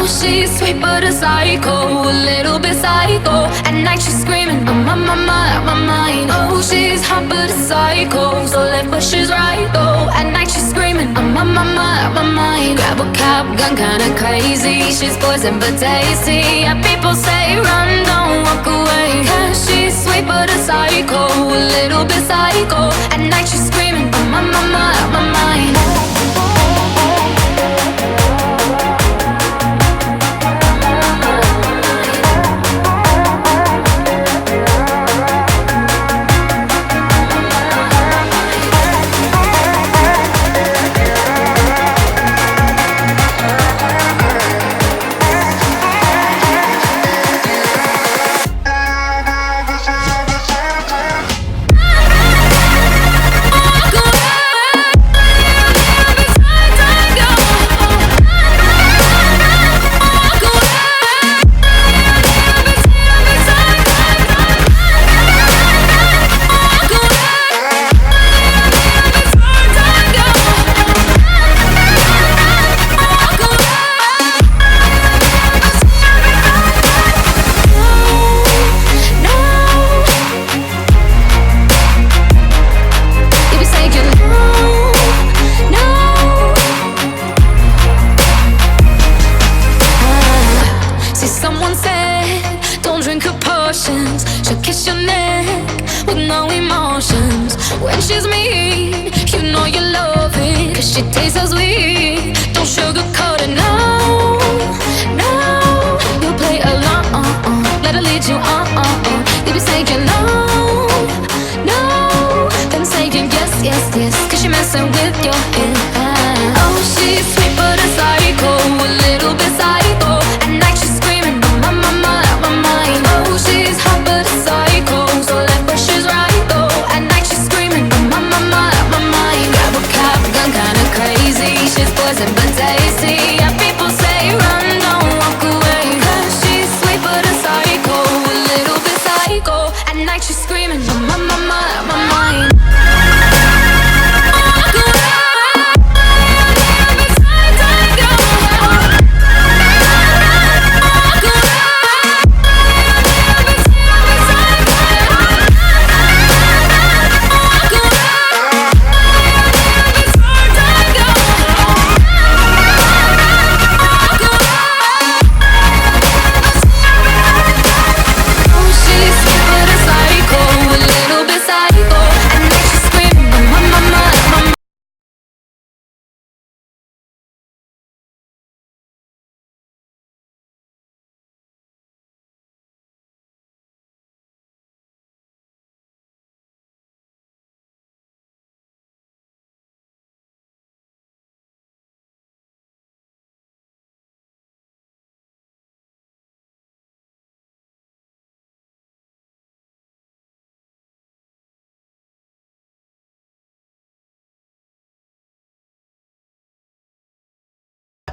she's sweet but a psycho, a little bit psycho. At night she's screaming, I'm on my mind. Oh, she's hot but a psycho, so left but she's right though. At night she's screaming, I'm on my mind. Grab a cop gun, kinda crazy. She's poison but tasty. Yeah, people say run, don't walk away. 'Cause she's sweet but a psycho, a little bit psycho. At night she's screaming, I'm on my mind. She'll kiss your neck with no emotions. When she's mean, you know you love it, 'cause she tastes so sweet. Don't sugarcoat it, no. You play along, let her lead you on. You be saying no, then saying yes, 'cause she messing with your head. Oh, she's sweet but a psycho, a little bit psycho. At night she's screaming, I'm on my mind. Oh, she's hot but a psycho, so left but she's right though. At night she's screaming, I'm on my mind. Grab a cop gun, kinda crazy. She's poison but tasty. Yeah, people say run, don't walk away. 'Cause she's sweet but a psycho, a little bit psycho. At night she's screaming, I'm on my mind.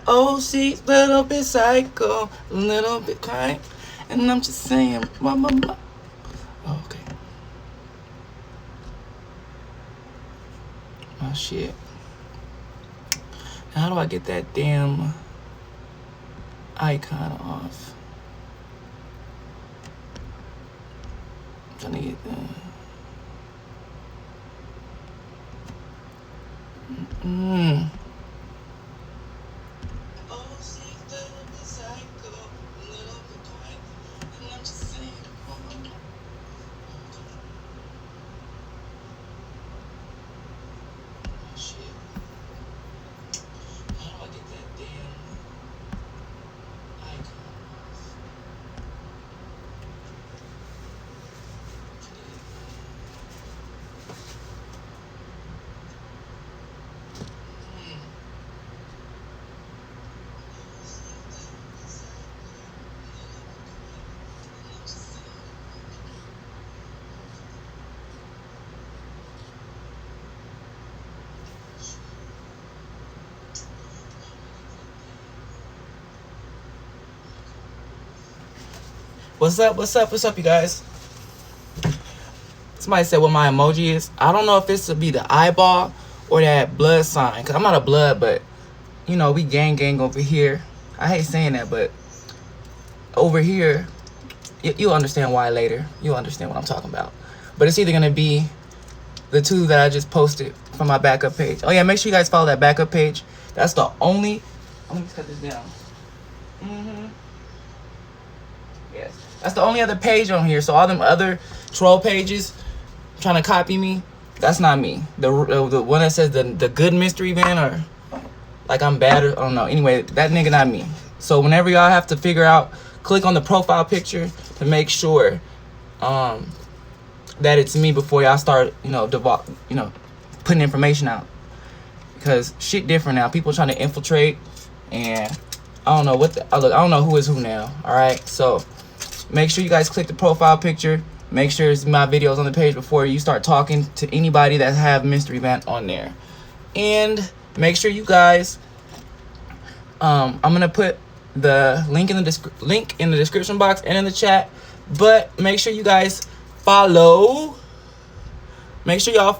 Oh, she's a little bit psycho, a little bit kind, and I'm just saying, mama. Oh, okay. Oh shit. How do I get that damn icon off? I'm trying to get that. What's up, you guys? Somebody said what my emoji is. I don't know if this would be the eyeball or that blood sign, because I'm not a blood, but, you know, we gang over here. I hate saying that, but over here, you'll understand why later. You'll understand what I'm talking about. But it's either gonna be the 2 that I just posted from my backup page. Oh yeah, make sure you guys follow that backup page. That's the only. Let me just cut this down. Yes, that's the only other page on here. So all them other troll pages trying to copy me, that's not me. The one that says the good mystery van, or like I'm bad, or I don't know. Anyway, that nigga not me. So whenever y'all have to figure out, click on the profile picture to make sure that it's me before y'all start, putting information out. Because shit different now. People trying to infiltrate, and I don't know what I don't know who is who now. All right, so make sure you guys click the profile picture. Make sure it's my videos on the page before you start talking to anybody that have mystery van on there. And make sure you guys, I'm gonna put the link in the description box and in the chat. But make sure you guys follow. Make sure y'all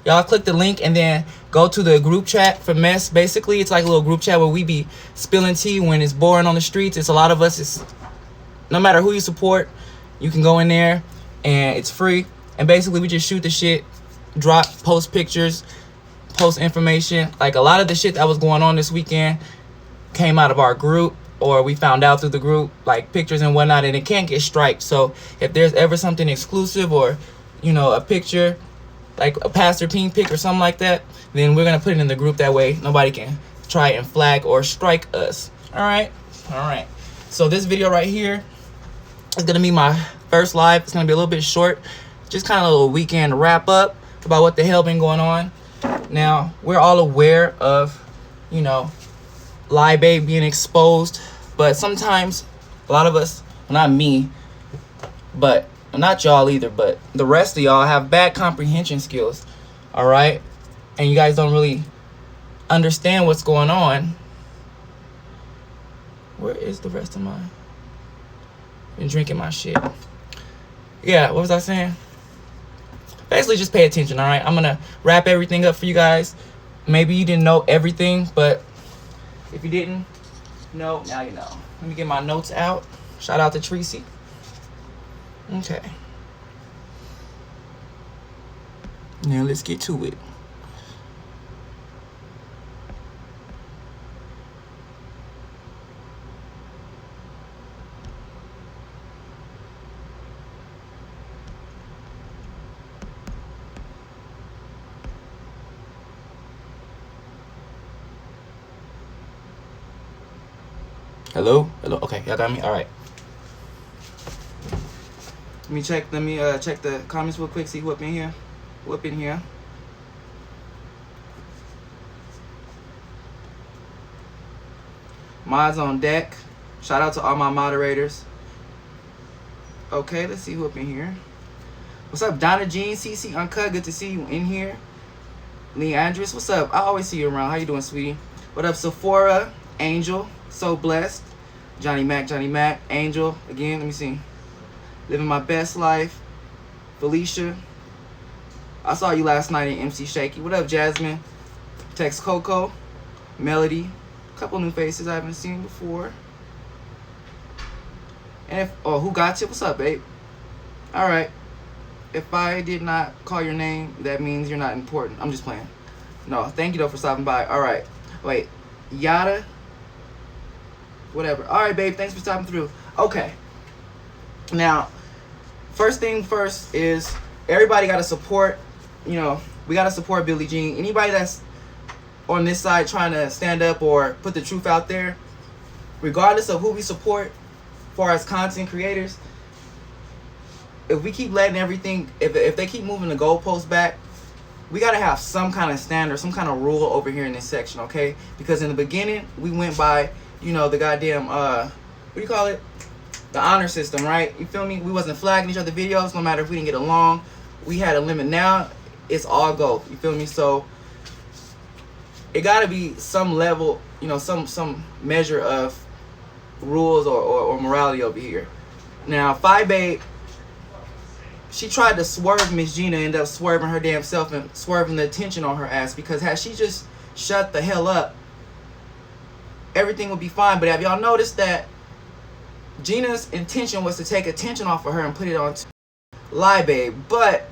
y'all click the link and then go to the group chat for mess. Basically, it's like a little group chat where we be spilling tea when it's boring on the streets. It's a lot of us. It's no matter who you support, you can go in there and it's free. And basically, we just shoot the shit, post pictures, post information. Like a lot of the shit that was going on this weekend came out of our group, or we found out through the group, like pictures and whatnot, and it can't get striked. So if there's ever something exclusive, or a picture like a Pastor Peen pic or something like that, then we're gonna put it in the group. That way nobody can try and flag or strike us. All right. So this video right here is gonna be my first live. It's gonna be a little bit short, just kind of a little weekend wrap up about what the hell been going on. Now, we're all aware of lie babe being exposed, but sometimes a lot of us, well, not me, but not y'all either, but the rest of y'all have bad comprehension skills. All right, and you guys don't really understand what's going on. Where is the rest of mine? Been drinking my shit. Yeah, what was I saying? Basically, just pay attention. All right, I'm gonna wrap everything up for you guys. Maybe you didn't know everything, but if you didn't know, now you know. Let me get my notes out. Shout out to Tracy. Okay. Now let's get to it. Hello? Okay, y'all got me? All right. Let me check the comments real quick, see who up in here. Mods on deck. Shout out to all my moderators. Okay, let's see who up in here. What's up, Donna Jean, CC Uncut? Good to see you in here. Lee Andrews, what's up? I always see you around. How you doing, sweetie? What up, Sephora? Angel, so blessed. Johnny Mac, Angel, again, let me see. Living my best life. Felicia. I saw you last night in MC Shaky. What up, Jasmine? Tex Coco. Melody. A couple new faces I haven't seen before. And who got you? What's up, babe? Alright. If I did not call your name, that means you're not important. I'm just playing. No, thank you though for stopping by. Alright. Wait. Yada. Whatever. Alright, babe. Thanks for stopping through. Okay. Now, first thing first is everybody got to support, we got to support Billie Jean. Anybody that's on this side trying to stand up or put the truth out there, regardless of who we support, as far as content creators, if we keep letting everything, if they keep moving the goalposts back, we got to have some kind of standard, some kind of rule over here in this section, okay? Because in the beginning, we went by, the goddamn, what do you call it? The honor system, right? You feel me? We wasn't flagging each other videos, no matter if we didn't get along. We had a limit. Now, it's all go. You feel me? So, it got to be some level, some measure of rules or morality over here. Now, Fyebug, she tried to swerve Miss Gina, ended up swerving her damn self and swerving the attention on her ass, because had she just shut the hell up, everything would be fine. But have y'all noticed that Gina's intention was to take attention off of her and put it on Lie Babe? But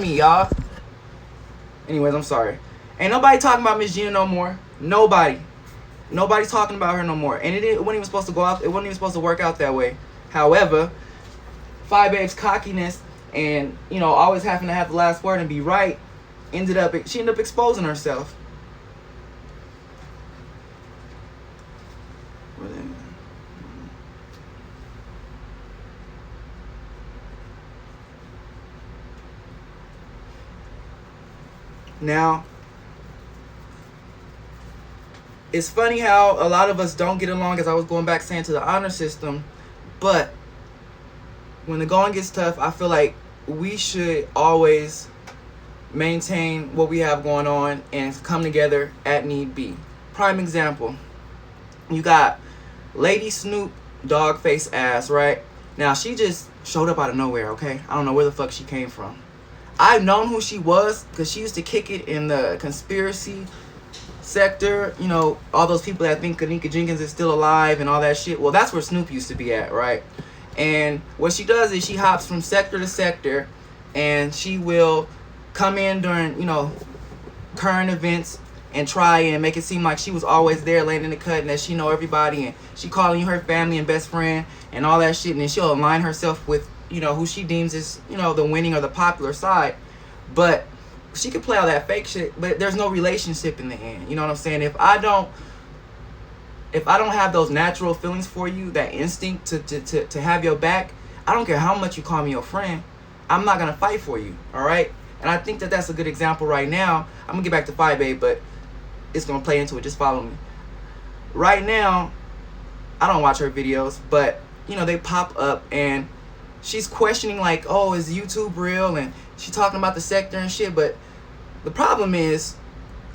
me, y'all. Anyways, I'm sorry. Ain't nobody talking about Miss Gina no more. Nobody's talking about her no more. And it wasn't even supposed to go out. It wasn't even supposed to work out that way. However, Fyebabe's cockiness and, you know, always having to have the last word and be right, she ended up exposing herself. Now, it's funny how a lot of us don't get along, as I was going back saying, to the honor system. But when the going gets tough, I feel like we should always maintain what we have going on and come together at need be. Prime example, you got Lady Snoop dog face ass, right? Now, she just showed up out of nowhere, okay? I don't know where the fuck she came from. I've known who she was because she used to kick it in the conspiracy sector. You know, all those people that think Kanika Jenkins is still alive and all that shit. Well, that's where Snoop used to be at, right? And what she does is she hops from sector to sector, and she will come in during, you know, current events and try and make it seem like she was always there laying in the cut and that she know everybody, and she calling you her family and best friend and all that shit. And then she'll align herself with, you know, who she deems is, you know, the winning or the popular side. But she could play all that fake shit, but there's no relationship in the end. You know what I'm saying? If I don't have those natural feelings for you, that instinct to have your back, I don't care how much you call me your friend, I'm not gonna fight for you. All right? And I think that that's a good example right now. I'm gonna get back to Fyebug, but it's gonna play into it. Just follow me. Right now, I don't watch her videos, but you know, they pop up and she's questioning like, oh, is YouTube real? And she's talking about the sector and shit. But the problem is,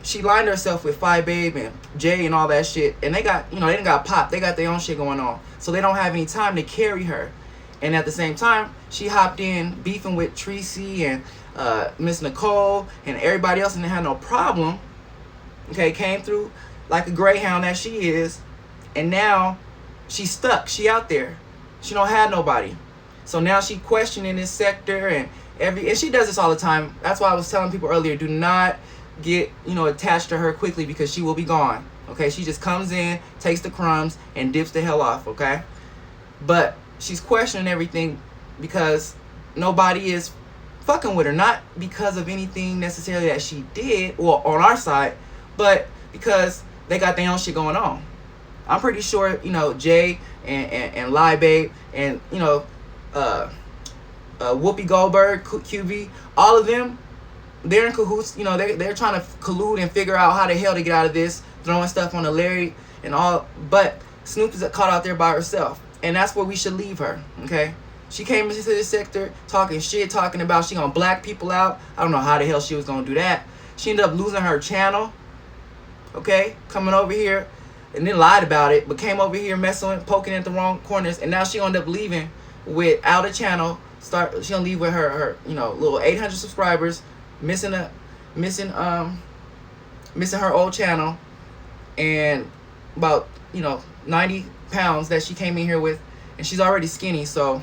she lined herself with Fyebug and Jay and all that shit, and they got, you know, they didn't got popped. They got their own shit going on, so they don't have any time to carry her. And at the same time, she hopped in beefing with Tracy and Miss Nicole and everybody else, and they had no problem. Okay, came through like a greyhound that she is, and now she's stuck. She out there. She don't have nobody. So now she questioning this sector and she does this all the time. That's why I was telling people earlier, do not get, you know, attached to her quickly, because she will be gone. Okay, she just comes in, takes the crumbs, and dips the hell off. Okay, but she's questioning everything because nobody is fucking with her, not because of anything necessarily that she did, well, on our side, but because they got their own shit going on. I'm pretty sure, you know, Jay and Lie Babe and, you know, Whoopi Goldberg, QB, all of them, they're in cahoots. You know, they're trying to collude and figure out how the hell to get out of this, throwing stuff on the Larry and all. But Snoop is caught out there by herself, and that's where we should leave her. Okay, she came into this sector talking shit, talking about she gonna black people out. I don't know how the hell she was gonna do that. She ended up losing her channel. Okay, coming over here and then lied about it, but came over here messing with, poking at the wrong corners, and now she ended up leaving without a channel. She gonna leave with her you know, little 800 subscribers, missing her old channel, and about, you know, 90 pounds that she came in here with, and she's already skinny. So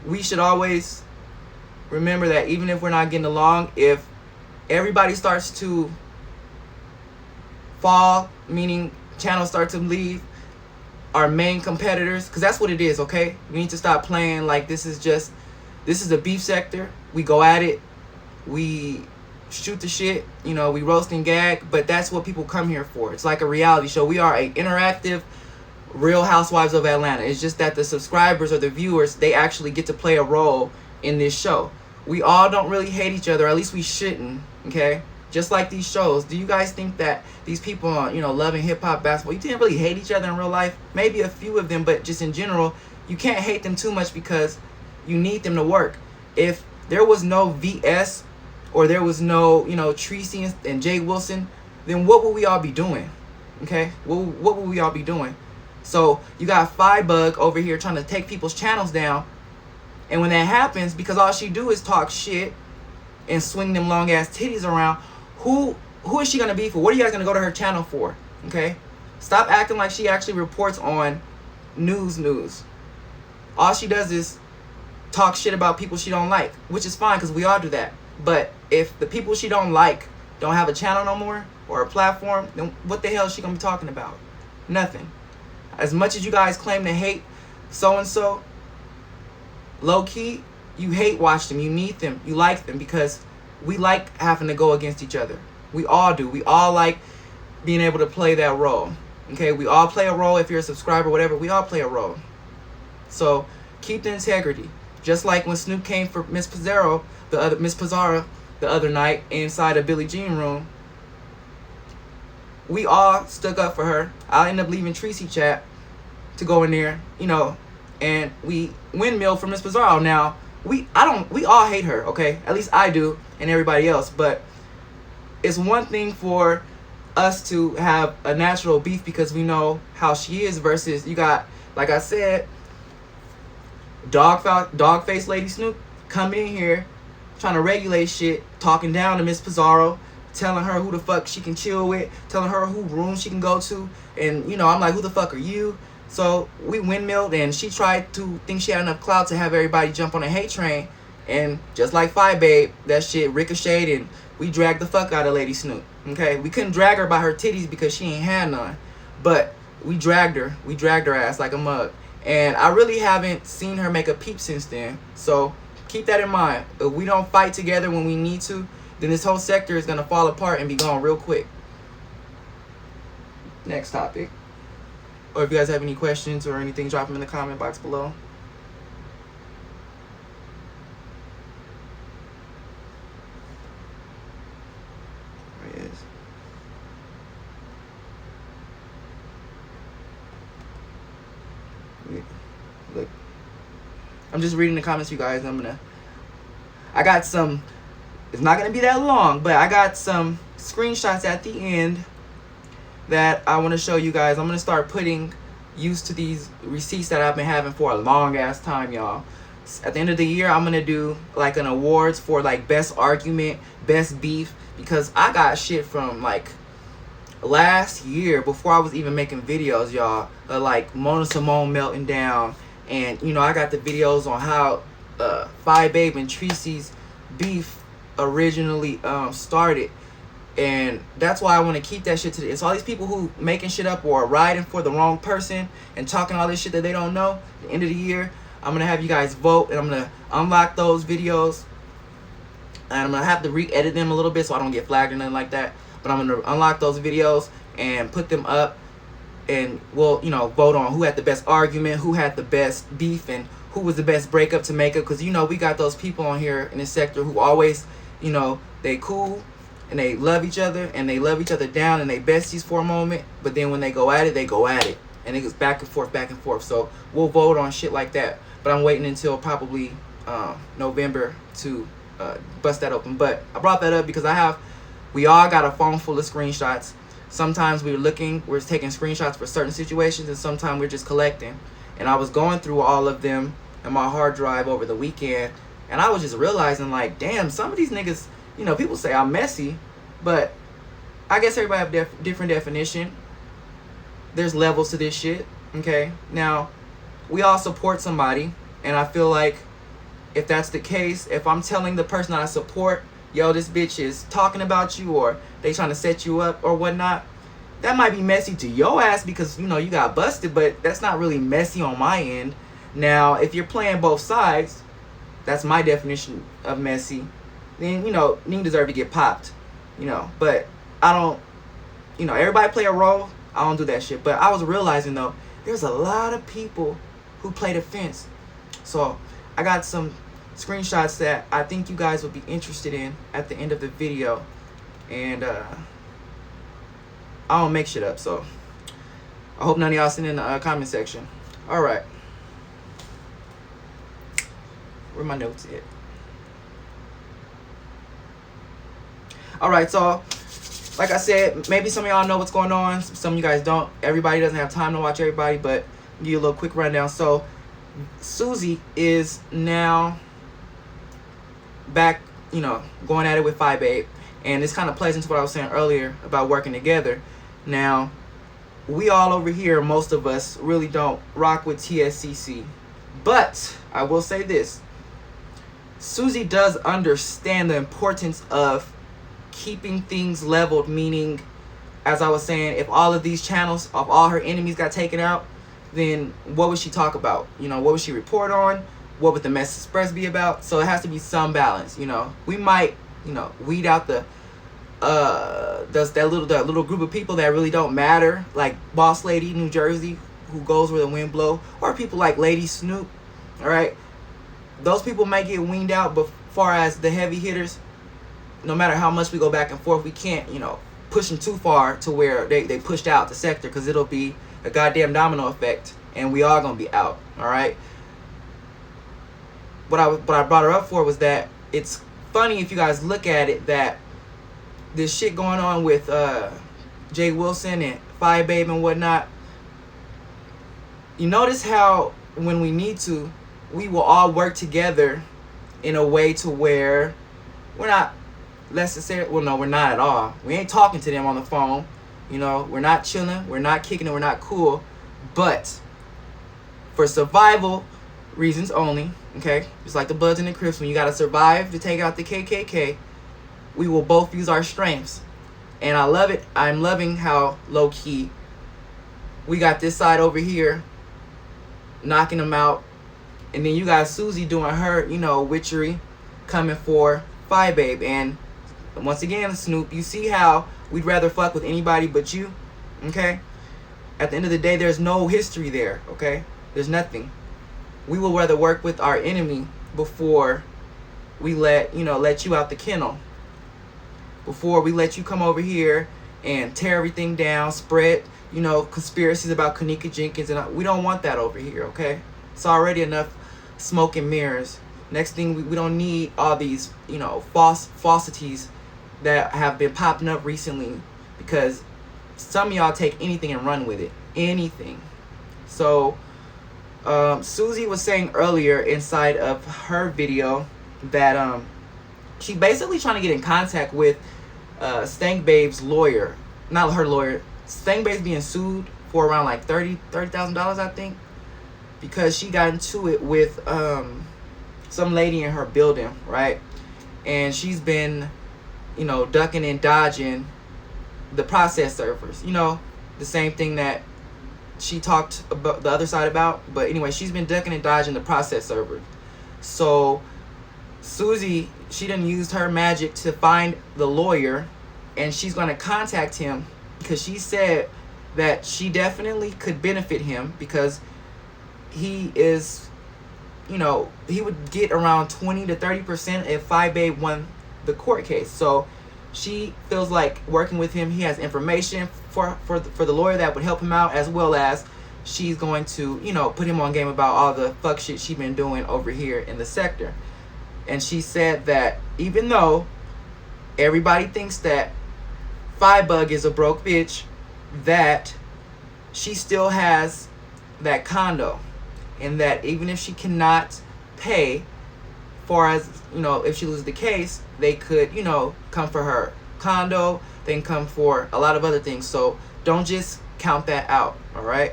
we should always remember that even if we're not getting along, if everybody starts to fall, meaning channels start to leave, our main competitors, because that's what it is. Okay, we need to stop playing like this is a beef sector. We go at it, we shoot the shit, you know, we roast and gag, but that's what people come here for. It's like a reality show. We are a interactive Real Housewives of Atlanta. It's just that the subscribers or the viewers, they actually get to play a role in this show. We all don't really hate each other, or at least we shouldn't. Okay, just like these shows. Do you guys think that these people on, you know, loving hip hop, basketball, you didn't really hate each other in real life? Maybe a few of them, but just in general, you can't hate them too much because you need them to work. If there was no VS or there was no, you know, Tracy and Jay Wilson, then what would we all be doing? Okay, what would we all be doing? So you got Fyebug over here trying to take people's channels down, and when that happens, because all she do is talk shit and swing them long ass titties around, who is she gonna be for? What are you guys gonna go to her channel for? Okay, stop acting like she actually reports on news. All she does is talk shit about people she don't like, which is fine because we all do that. But if the people she don't like don't have a channel no more or a platform, then what the hell is she gonna be talking about? Nothing. As much as you guys claim to hate so and so, low key, you hate watch them, you need them, you like them, because we like having to go against each other. We all do. We all like being able to play that role. Okay, we all play a role. If you're a subscriber, whatever, we all play a role. So keep the integrity. Just like when Snoop came for Miss Pizarro, Miss Pizarro, the other night inside a Billie Jean room, we all stuck up for her. I ended up leaving Tracy chat to go in there, you know, and we windmill for Miss Pizarro. Now we all hate her, okay? At least I do, and everybody else. But it's one thing for us to have a natural beef because we know how she is, versus you got, like I said, dog face Lady Snoop come in here trying to regulate shit, talking down to Miss Pizarro, telling her who the fuck she can chill with, telling her who room she can go to, and you know, I'm like, who the fuck are you? So we windmilled, and she tried to think she had enough clout to have everybody jump on a hate train, and just like Fyebug, that shit ricocheted, and we dragged the fuck out of Lady Snoop. Okay, we couldn't drag her by her titties because she ain't had none, but we dragged her ass like a mug, and I really haven't seen her make a peep since then. So keep that in mind. If we don't fight together when we need to, then this whole sector is gonna fall apart and be gone real quick. Next topic. Or if you guys have any questions or anything, drop them in the comment box below. There it is. Look, I'm just reading the comments, you guys. I got some, it's not gonna be that long, but I got some screenshots at the end that I want to show you guys. I'm gonna start putting use to these receipts that I've been having for a long ass time, y'all. At the end of the year, I'm gonna do like an awards for like best argument, best beef, because I got shit from like last year before I was even making videos, y'all. Like Mona Simone melting down, and you know, I got the videos on how Fyebug and Tracy's beef originally started. And that's why I want to keep that shit to the end. So all these people who making shit up or riding for the wrong person and talking all this shit that they don't know, at the end of the year, I'm going to have you guys vote, and I'm going to unlock those videos. And I'm going to have to re-edit them a little bit so I don't get flagged or nothing like that. But I'm going to unlock those videos and put them up, and we'll, you know, vote on who had the best argument, who had the best beef, and who was the best breakup to make up. Because, you know, we got those people on here in this sector who always, you know, they cool, and they love each other, and they love each other down, and they besties for a moment, but then when they go at it, and it goes back and forth. So we'll vote on shit like that, but I'm waiting until probably November to bust that open. But I brought that up because we all got a phone full of screenshots. Sometimes we're taking screenshots for certain situations, and sometimes we're just collecting. And I was going through all of them in my hard drive over the weekend, and I was just realizing, like, damn, some of these niggas, you know, people say I'm messy, but I guess everybody have different definition. There's levels to this shit, okay? Now, we all support somebody, and I feel like if that's the case, if I'm telling the person that I support, yo, this bitch is talking about you, or they trying to set you up or whatnot, that might be messy to your ass because, you know, you got busted, but that's not really messy on my end. Now, if you're playing both sides, that's my definition of messy, then, you know, you deserve to get popped, you know. But I don't, you know, everybody play a role. I don't do that shit. But I was realizing, though, there's a lot of people who play the fence. So I got some screenshots that I think you guys will be interested in at the end of the video. And I don't make shit up, so I hope none of y'all send in the comment section. All right. Where my notes at? All right, so like I said, maybe some of y'all know what's going on. Some of you guys don't. Everybody doesn't have time to watch everybody, but I'll give you a little quick rundown. So Susie is now back, you know, going at it with Fyebug, and this kind of plays into what I was saying earlier about working together. Now, we all over here, most of us, really don't rock with TSCC, but I will say this: Susie does understand the importance of keeping things leveled, meaning, as I was saying, if all of these channels, if all her enemies got taken out, then what would she talk about? You know, what would she report on? What would the Mess Express be about? So it has to be some balance, you know. We might, you know, weed out the that little group of people that really don't matter, like Boss Lady New Jersey, who goes where the wind blow, or people like Lady Snoop. All right, those people might get weaned out, but far as the heavy hitters, no matter how much we go back and forth, we can't, you know, push them too far to where they pushed out the sector, because it'll be a goddamn domino effect, and we all gonna be out. All right. What I brought her up for was that it's funny, if you guys look at it, that this shit going on with Jay Wilson and Fyebug and whatnot. You notice how when we need to, we will all work together in a way to where we're not necessarily, well, no, we're not at all. We ain't talking to them on the phone. You know, we're not chilling, we're not kicking it, we're not cool. But for survival reasons only, okay, just like the Bloods and the Crips, when you gotta survive to take out the KKK, we will both use our strengths. And I love it. I'm loving how low-key we got this side over here knocking them out, and then you got Susie doing her, you know, witchery, coming for Fyebug. And once again, Snoop, you see how we'd rather fuck with anybody but you, okay? At the end of the day, there's no history there, okay? There's nothing. We will rather work with our enemy before we let you out the kennel. Before we let you come over here and tear everything down, spread, you know, conspiracies about Kanika Jenkins, and we don't want that over here, okay? It's already enough smoke and mirrors. Next thing, we don't need all these, you know, falsities that have been popping up recently, because some of y'all take anything and run with it. Anything. So Susie was saying earlier inside of her video that she basically trying to get in contact with Stank Babe's lawyer. Not her lawyer. Stank Babe's being sued for around like $30,000, I think, because she got into it with some lady in her building, right? And she's been, you know, ducking and dodging the process servers. You know, the same thing that she talked about the other side about. But anyway, she's been ducking and dodging the process servers. So Susie, she done used her magic to find the lawyer, and she's going to contact him because she said that she definitely could benefit him, because he is, you know, he would get around 20 to 30% if Fyebug won the court case. So she feels like working with him, he has information for the lawyer that would help him out, as well as she's going to, you know, put him on game about all the fuck shit she's been doing over here in the sector. And she said that even though everybody thinks that Fyebug is a broke bitch, that she still has that condo, and that even if she cannot pay, far as, you know, if she loses the case, they could, you know, come for her condo, they can come for a lot of other things. So don't just count that out, all right?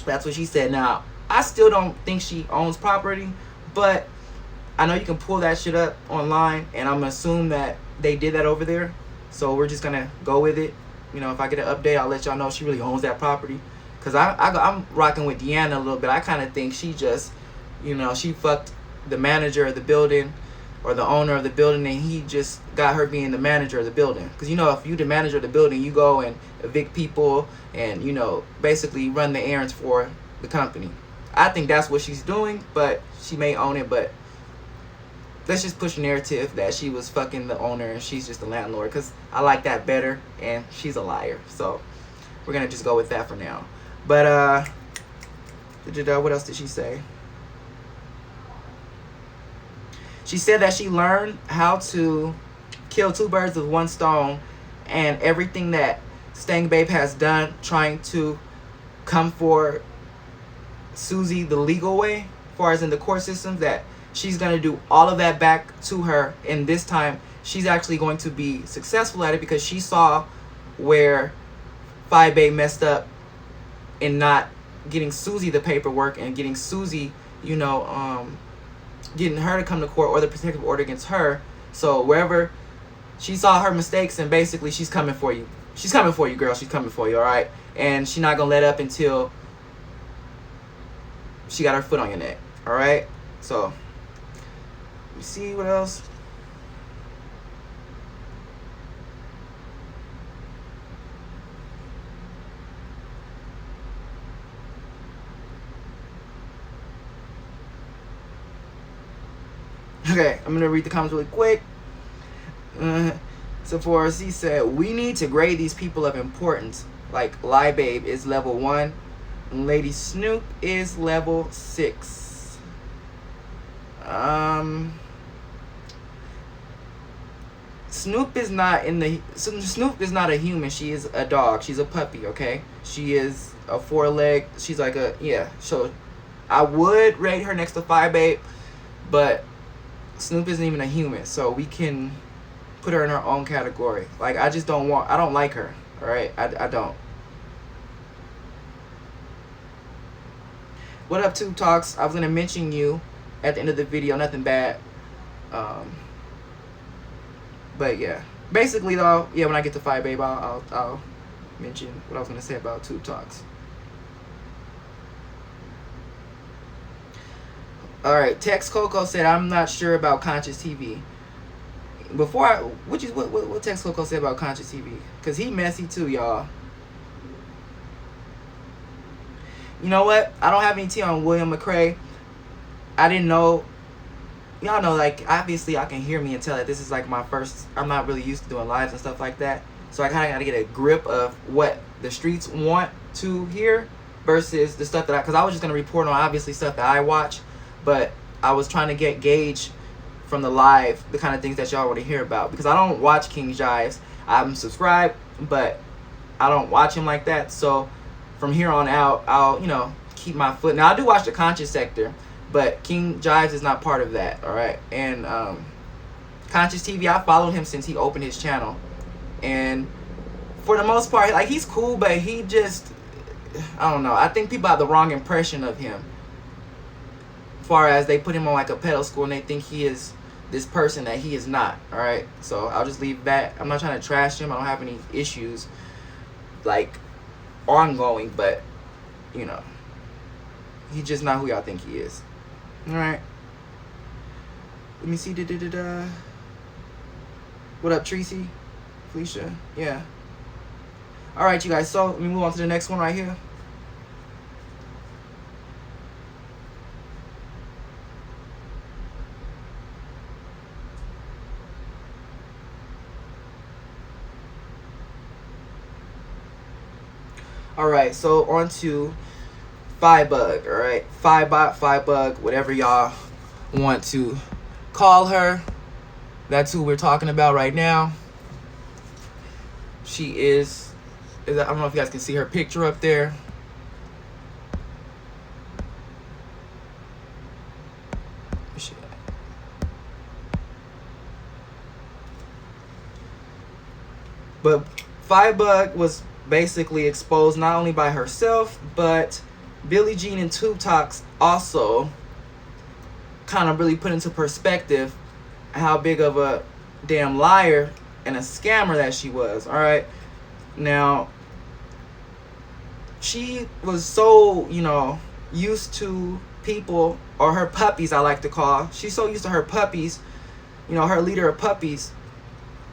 That's what she said. Now, I still don't think she owns property, but I know you can pull that shit up online, and I'm gonna assume that they did that over there. So we're just gonna go with it. You know, if I get an update, I'll let y'all know she really owns that property. Cause I'm rocking with Deanna a little bit. I kind of think she just, you know, she fucked the manager of the building, or the owner of the building, and he just got her being the manager of the building. Cause you know, if you the manager of the building, you go and evict people, and, you know, basically run the errands for the company. I think that's what she's doing, but she may own it. But let's just push a narrative that she was fucking the owner and she's just the landlord, because I like that better, and she's a liar. So we're gonna just go with that for now. But what else did she say? She said that she learned how to kill two birds with one stone, and everything that Stang Babe has done trying to come for Susie the legal way, as far as in the court systems, that she's going to do all of that back to her, and this time she's actually going to be successful at it because she saw where Fyebug messed up in not getting Susie the paperwork and getting Susie, you know, getting her to come to court or the protective order against her. So wherever she saw her mistakes, and basically she's coming for you. She's coming for you, girl. She's coming for you, all right? And she's not going to let up until she got her foot on your neck, all right? So, let me see what else. Okay, I'm going to read the comments really quick. Sephora C said, we need to grade these people of importance. Like Lie Babe is level 1. And Lady Snoop is level 6. Snoop is not a human. She is a dog. She's a puppy, okay? She is a 4-leg. She's like a, yeah. So I would rate her next to Fyebug, but Snoop isn't even a human, so we can put her in her own category. Like, I don't like her, alright? I don't. What up, Tubetalks? I was going to mention you at the end of the video, nothing bad. But yeah. Basically, though, yeah, when I get to Fyebug, I'll mention what I was going to say about Tubetalks. Alright, Tex Coco said, I'm not sure about Conscious TV. What Tex Coco said about Conscious TV? Because he messy too, y'all. You know what? I don't have any tea on William McRae. I didn't know. Y'all know, like, obviously I can hear me and tell that this is like my first. I'm not really used to doing lives and stuff like that. So I kind of got to get a grip of what the streets want to hear versus the stuff that because I was just going to report on obviously stuff that I watch. But I was trying to gauge from the live the kind of things that y'all want to hear about. Because I don't watch King Jives. I'm subscribed, but I don't watch him like that. So from here on out, I'll, you know, keep my foot. Now, I do watch the Conscious sector, but King Jives is not part of that, all right? And Conscious TV, I followed him since he opened his channel. And for the most part, like, he's cool, but he just, I don't know. I think people have the wrong impression of him. Far as they put him on like a pedestal and they think he is this person that he is not, all right? So I'll just leave that. I'm not trying to trash him. I don't have any issues like ongoing, but you know, he's just not who y'all think he is. All right, let me see. What up, Tracy? Felicia? Yeah. All right, you guys, so let me move on to the next one right here. Alright, so on to Fyebug, alright? Fyebot, Fyebug, whatever y'all want to call her. That's who we're talking about right now. She is I don't know if you guys can see her picture up there. But Fyebug was basically exposed not only by herself, but Billie Jean and Tubetalks also kind of really put into perspective how big of a damn liar and a scammer that she was. All right, now she was so, you know, used to people, or her puppies I like to call. She's so used to her puppies, you know, her leader of puppies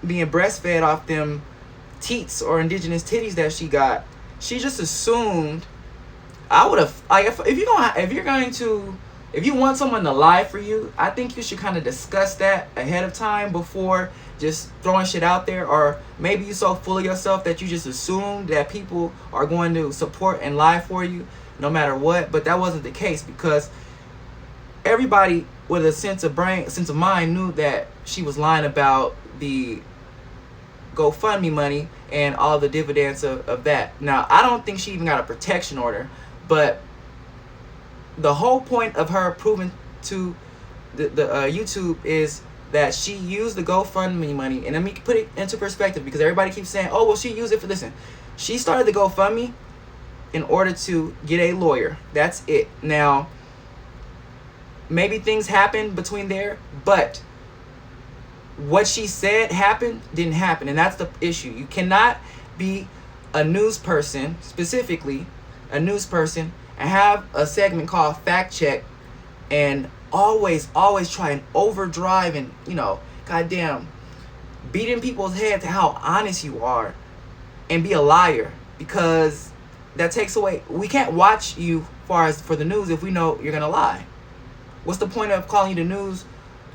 being breastfed off them teats or indigenous titties that she got. She just assumed. I would have, like, if you want someone to lie for you, I think you should kind of discuss that ahead of time before just throwing shit out there. Or maybe you're so full of yourself that you just assume that people are going to support and lie for you no matter what. But that wasn't the case, because everybody with a sense of mind knew that she was lying about the GoFundMe money and all the dividends of that. Now, I don't think she even got a protection order, but the whole point of her proving to the YouTube is that she used the GoFundMe money. And let me put it into perspective, because everybody keeps saying, oh, well, she used it for, listen, she started the GoFundMe in order to get a lawyer. That's it. Now, maybe things happened between there, but what she said happened didn't happen, and that's the issue. You cannot be a news person, specifically a news person, and have a segment called Fact Check and always try and overdrive and, goddamn, beating people's head to how honest you are and be a liar, because that takes away. We can't watch you far as for the news if we know you're gonna lie. What's the point of calling you the news?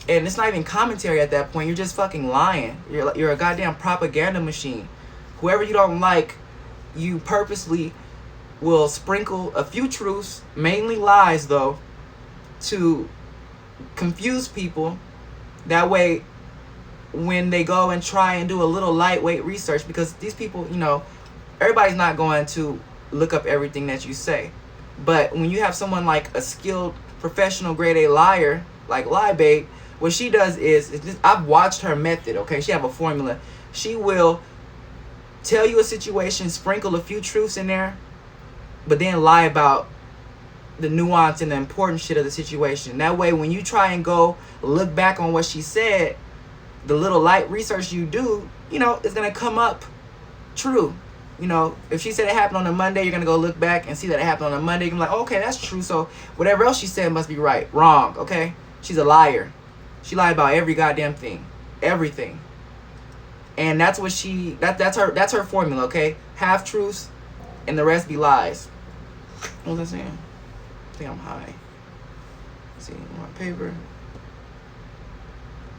And it's not even commentary at that point. You're just fucking lying. You're a goddamn propaganda machine. Whoever you don't like, you purposely will sprinkle a few truths, mainly lies though, to confuse people. That way, when they go and try and do a little lightweight research, because these people, everybody's not going to look up everything that you say. But when you have someone like a skilled professional grade A liar, like Lie Babe, what she does is I've watched her method, okay? She have a formula. She will tell you a situation, sprinkle a few truths in there, but then lie about the nuance and the important shit of the situation. That way, when you try and go look back on what she said, the little light research you do, is going to come up true. If she said it happened on a Monday, you're going to go look back and see that it happened on a Monday. You're like, okay, that's true. So whatever else she said must be right. Wrong, okay? She's a liar. She lied about every goddamn thing. Everything. And that's what that's her formula, okay? Half truths and the rest be lies. What was I saying? I think I'm high. Let's see, my paper.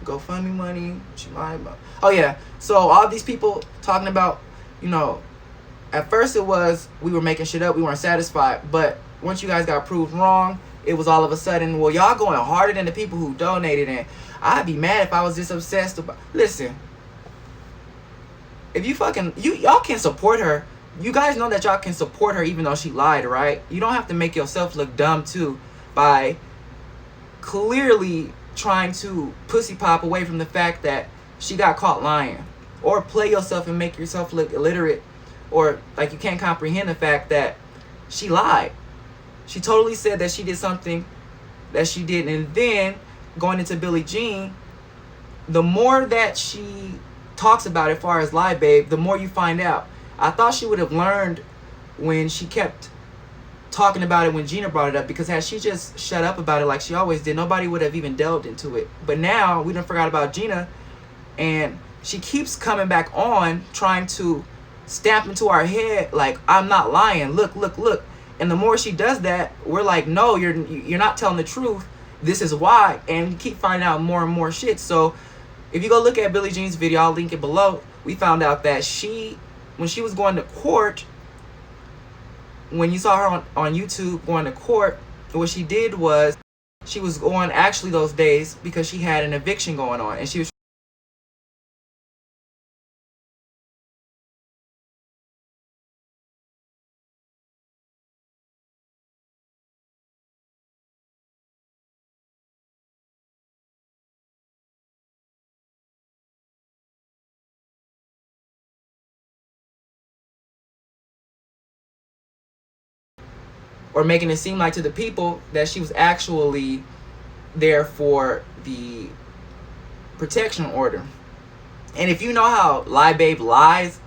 GoFundMe money. She lied about. Oh yeah. So all these people talking about, at first it was we were making shit up, we weren't satisfied. But once you guys got proved wrong, it was all of a sudden, well, y'all going harder than the people who donated, and I'd be mad if I was this obsessed about. Listen, if y'all can support her. You guys know that y'all can support her even though she lied, right? You don't have to make yourself look dumb too by clearly trying to pussy pop away from the fact that she got caught lying, or play yourself and make yourself look illiterate, or like you can't comprehend the fact that she lied. She totally said that she did something that she didn't. And then going into Billie Jean, the more that she talks about it, as far as Lie Babe, the more you find out. I thought she would have learned when she kept talking about it when Gina brought it up, because had she just shut up about it like she always did, nobody would have even delved into it. But now we done forgot about Gina, and she keeps coming back on trying to stamp into our head like, I'm not lying, look. And the more she does that, we're like, no, you're not telling the truth, this is why. And you keep finding out more and more shit. So if you go look at Billie Jean's video, I'll link it below, we found out that when she was going to court, when you saw her on YouTube going to court, what she did was she was going actually those days because she had an eviction going on, and she was or making it seem like to the people that she was actually there for the protection order. And if you know how Lie Babe lies,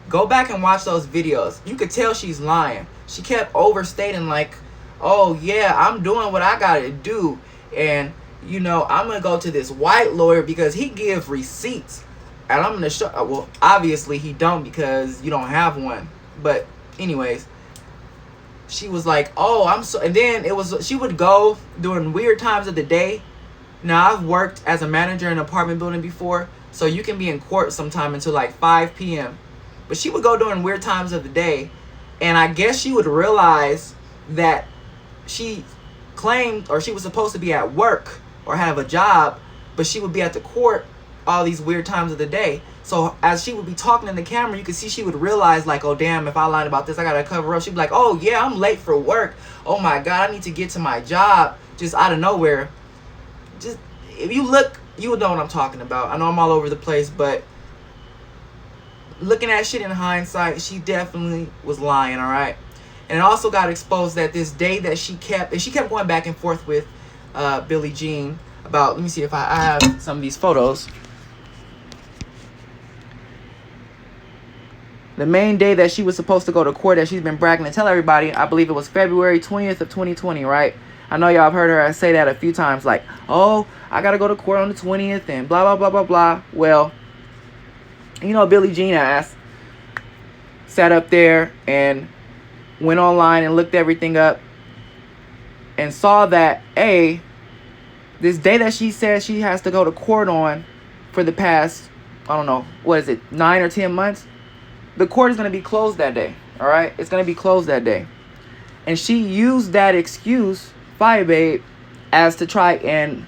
go back and watch those videos. You could tell she's lying. She kept overstating like, oh yeah, I'm doing what I gotta do, and I'm gonna go to this white lawyer because he give receipts, and I'm gonna show. Well, obviously he don't, because you don't have one. But anyways, she was like, oh, I'm so, and then she would go during weird times of the day. Now, I've worked as a manager in an apartment building before, so you can be in court sometime until like 5 p.m. But she would go during weird times of the day, and I guess she would realize that she claimed, or she was supposed to be at work or have a job, but she would be at the court all these weird times of the day. So as she would be talking in the camera, you could see she would realize like, oh damn, if I lied about this, I gotta cover up. She'd be like, oh yeah, I'm late for work. Oh my god, I need to get to my job. Just out of nowhere. Just if you look, you would know what I'm talking about. I know I'm all over the place, but looking at shit in hindsight, she definitely was lying, alright? And it also got exposed that this day that she kept going back and forth with Billie Jean about, let me see if I have some of these photos. The main day that she was supposed to go to court that she's been bragging to tell everybody, I believe it was February 20th of 2020, right? I know y'all have heard her say that a few times, like, oh, I gotta go to court on the 20th and blah, blah, blah, blah, blah. Well, you know, Billie Jean ass sat up there and went online and looked everything up and saw that, this day that she says she has to go to court on for the past, I don't know, what is it, 9 or 10 months? The court is going to be closed that day, all right? It's going to be closed that day. And she used that excuse, Fyebug, as to try and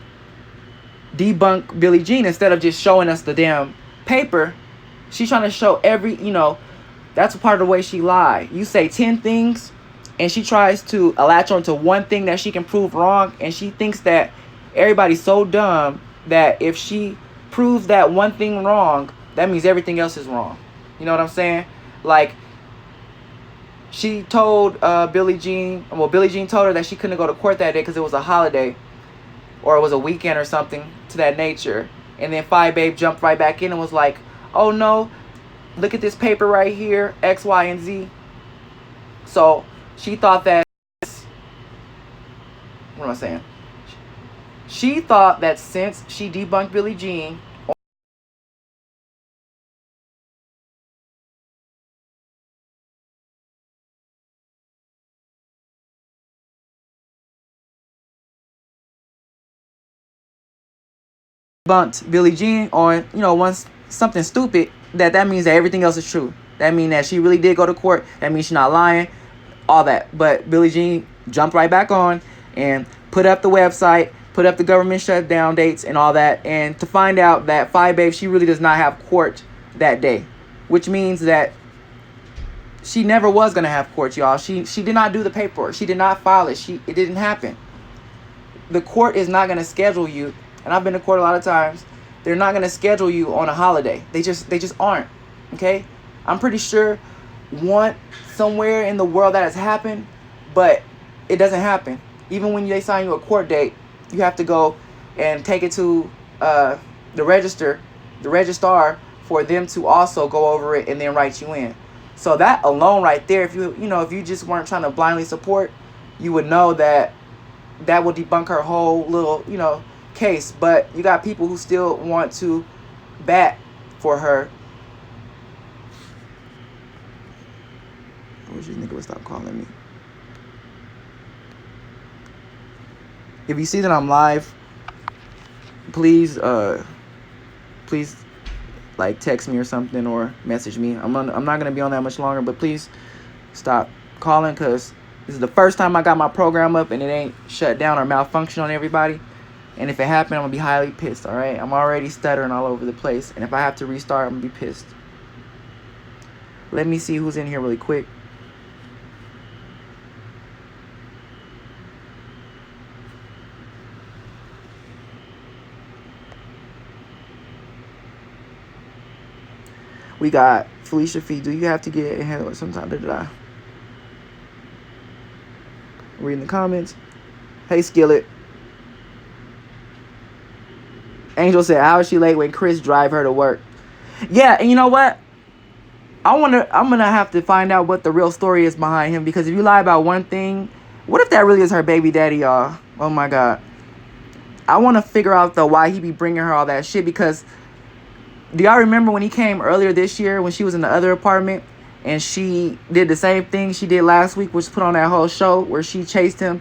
debunk Billie Jean instead of just showing us the damn paper. She's trying to show that's a part of the way she lied. You say 10 things, and she tries to latch onto one thing that she can prove wrong, and she thinks that everybody's so dumb that if she proves that one thing wrong, that means everything else is wrong. You know what I'm saying? Like, she told Billie Jean told her that she couldn't go to court that day because it was a holiday or it was a weekend or something to that nature. And then Fyebug jumped right back in and was like, oh no, look at this paper right here, X, Y, and Z. So she thought that, what am I saying? She thought that since she debunked Billie Jean, debunked Billie Jean on, once something stupid, that means that everything else is true. That means that she really did go to court. That means she's not lying. All that. But Billie Jean jumped right back on and put up the website, put up the government shutdown dates and all that. And to find out that Fyebug, she really does not have court that day. Which means that she never was going to have court, y'all. She did not do the paperwork. She did not file it. It didn't happen. The court is not going to schedule you. And I've been to court a lot of times. They're not going to schedule you on a holiday. They just aren't. Okay? I'm pretty sure somewhere in the world that has happened, but it doesn't happen. Even when they sign you a court date, you have to go and take it to the registrar for them to also go over it and then write you in. So that alone right there, if you just weren't trying to blindly support, you would know that will debunk her whole little, case. But you got people who still want to bat for her. I wish this nigga would stop calling me. If you see that I'm live, please like text me or something or message me. I'm not gonna be on that much longer, but please stop calling, because this is the first time I got my program up and it ain't shut down or malfunction on everybody. And if it happened, I'm gonna be highly pissed. All right, I'm already stuttering all over the place, and if I have to restart, I'm gonna be pissed. Let me see who's in here really quick. We got Felicia Fee. Do you have to get a handle sometime? Reading the comments. Hey, Skillet. Angel said, how is she late when Chris drive her to work? Yeah, and you know what? I'm gonna have to find out what the real story is behind him, because if you lie about one thing, what if that really is her baby daddy, y'all? Oh my God. I want to figure out though why he be bringing her all that shit, because do y'all remember when he came earlier this year when she was in the other apartment and she did the same thing she did last week, which put on that whole show where she chased him?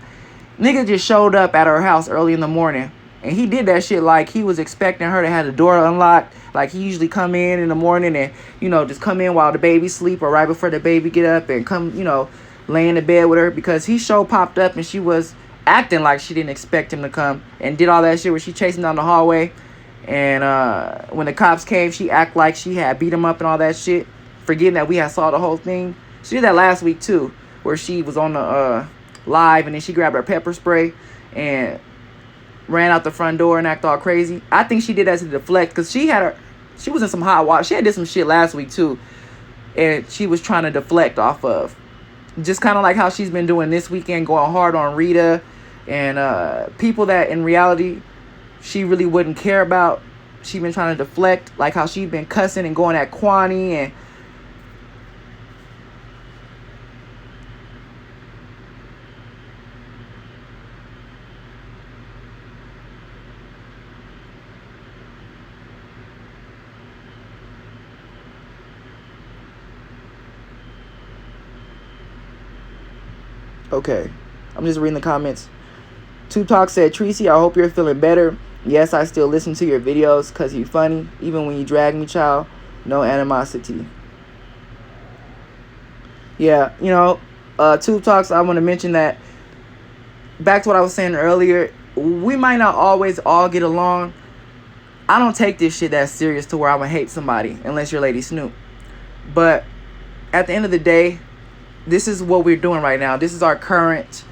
Nigga just showed up at her house early in the morning. And he did that shit like he was expecting her to have the door unlocked. Like he usually come in the morning and, just come in while the baby sleep or right before the baby get up and come, lay in the bed with her, because he popped up and she was acting like she didn't expect him to come and did all that shit where she chased him down the hallway. And when the cops came, she act like she had beat him up and all that shit, forgetting that we had saw the whole thing. She did that last week too, where she was on the live, and then she grabbed her pepper spray and ran out the front door and act all crazy. I think she did that to deflect, because she was in some hot water. She had did some shit last week too, and she was trying to deflect off of, just kind of like how she's been doing this weekend, going hard on Rita and people that in reality she really wouldn't care about. She been trying to deflect, like how she been cussing and going at Kwani and okay, I'm just reading the comments. Tubetalks said, Tracy, I hope you're feeling better. Yes, I still listen to your videos because you're funny. Even when you drag me, child. No animosity. Yeah, you know, Tubetalks, I want to mention that, back to what I was saying earlier, we might not always all get along. I don't take this shit that serious to where I'm going to hate somebody, unless you're Lady Snoop. But at the end of the day, this is what we're doing right now. This is our current,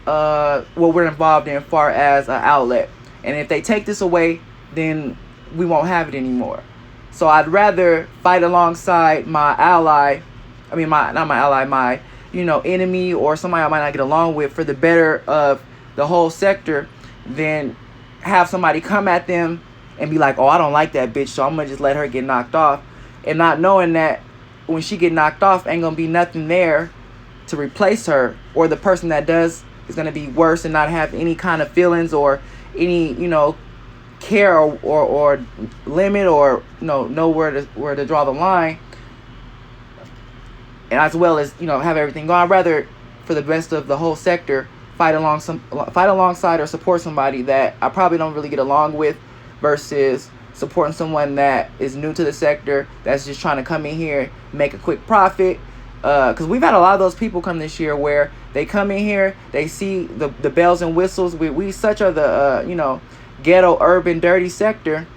what we're involved in as far as an outlet. And if they take this away, then we won't have it anymore. So I'd rather fight alongside my ally, my enemy, or somebody I might not get along with, for the better of the whole sector, than have somebody come at them and be like, oh, I don't like that bitch, so I'm going to just let her get knocked off. And not knowing that when she get knocked off, ain't going to be nothing there to replace her, or the person that does is going to be worse and not have any kind of feelings or any, care or limit, or know where to draw the line, and as well as have everything go. I'd rather, for the best of the whole sector, fight alongside or support somebody that I probably don't really get along with, versus supporting someone that is new to the sector, that's just trying to come in here, make a quick profit. Because we've had a lot of those people come this year where they come in here, they see the bells and whistles. We such are the ghetto, urban, dirty sector.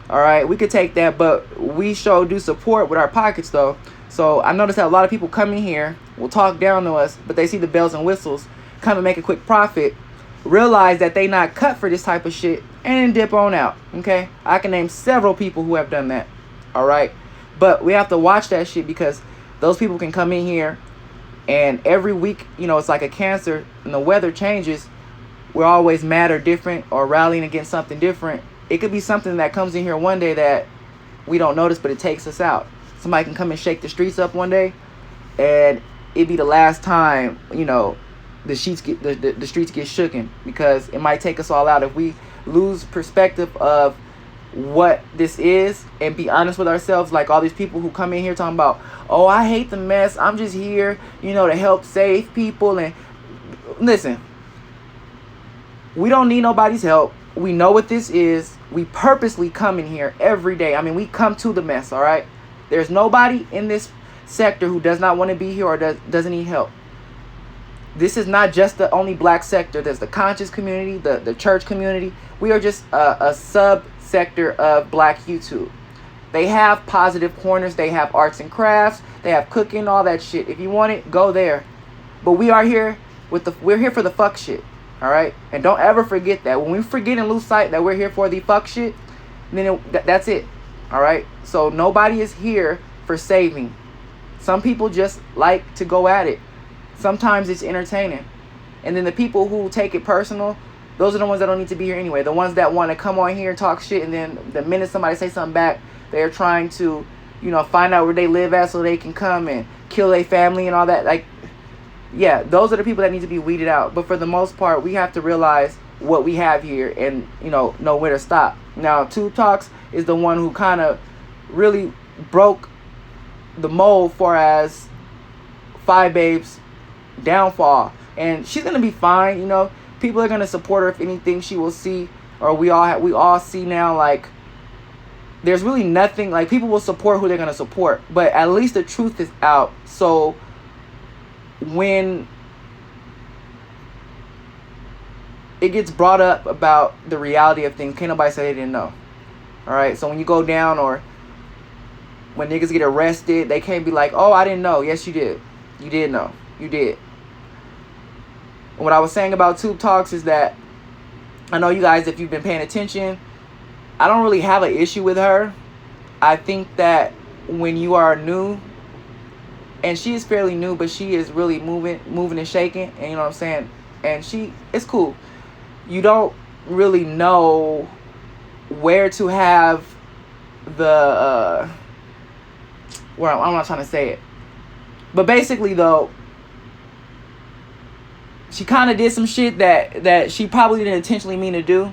All right, we could take that, but we do support with our pockets though. So I noticed that a lot of people come in here, will talk down to us, but they see the bells and whistles, come and make a quick profit, realize that they not cut for this type of shit, and then dip on out. Okay, I can name several people who have done that. All right, but we have to watch that shit, because those people can come in here, and every week, it's like a cancer, and the weather changes. We're always mad or different, or rallying against something different. It could be something that comes in here one day that we don't notice, but it takes us out. Somebody can come and shake the streets up one day, and it'd be the last time, the streets get shooken, because it might take us all out if we lose perspective of what this is and be honest with ourselves. Like all these people who come in here talking about, oh, I hate the mess, I'm just here, to help save people. And listen, we don't need nobody's help. We know what this is. We purposely come in here every day. I mean, we come to the mess, all right? There's nobody in this sector who does not want to be here or doesn't need help. This is not just the only black sector. There's the conscious community, the church community. We are just a sub-sector of black YouTube. They have positive corners. They have arts and crafts. They have cooking, all that shit. If you want it, go there. But we are here we're here for the fuck shit. All right? And don't ever forget that. When we forget and lose sight that we're here for the fuck shit, then that's it. All right? So nobody is here for saving. Some people just like to go at it. Sometimes it's entertaining. And then the people who take it personal, those are the ones that don't need to be here anyway. The ones that want to come on here and talk shit, and then the minute somebody say something back, they're trying to, find out where they live at so they can come and kill their family and all that. Like, yeah, those are the people that need to be weeded out. But for the most part, we have to realize what we have here and, know where to stop. Now, Tubetalks is the one who kind of really broke the mold for as Fyebug's downfall. And she's going to be fine, People are going to support her. If anything, she will see, or we all see now, like, there's really nothing, like, people will support who they're going to support. But at least the truth is out. So when it gets brought up about the reality of things, can't nobody say they didn't know. All right, so when you go down or when niggas get arrested, they can't be like, oh, I didn't know. Yes, you did. You did know. You did. And what I was saying about Tube Talks is that I know you guys, if you've been paying attention, I don't really have an issue with her. I think that when you are new, and she is fairly new, but she is really moving and shaking, and you know what I'm saying? And it's cool. You don't really know where to have the, well, I'm not trying to say it. But basically, though, she kind of did some shit that she probably didn't intentionally mean to do.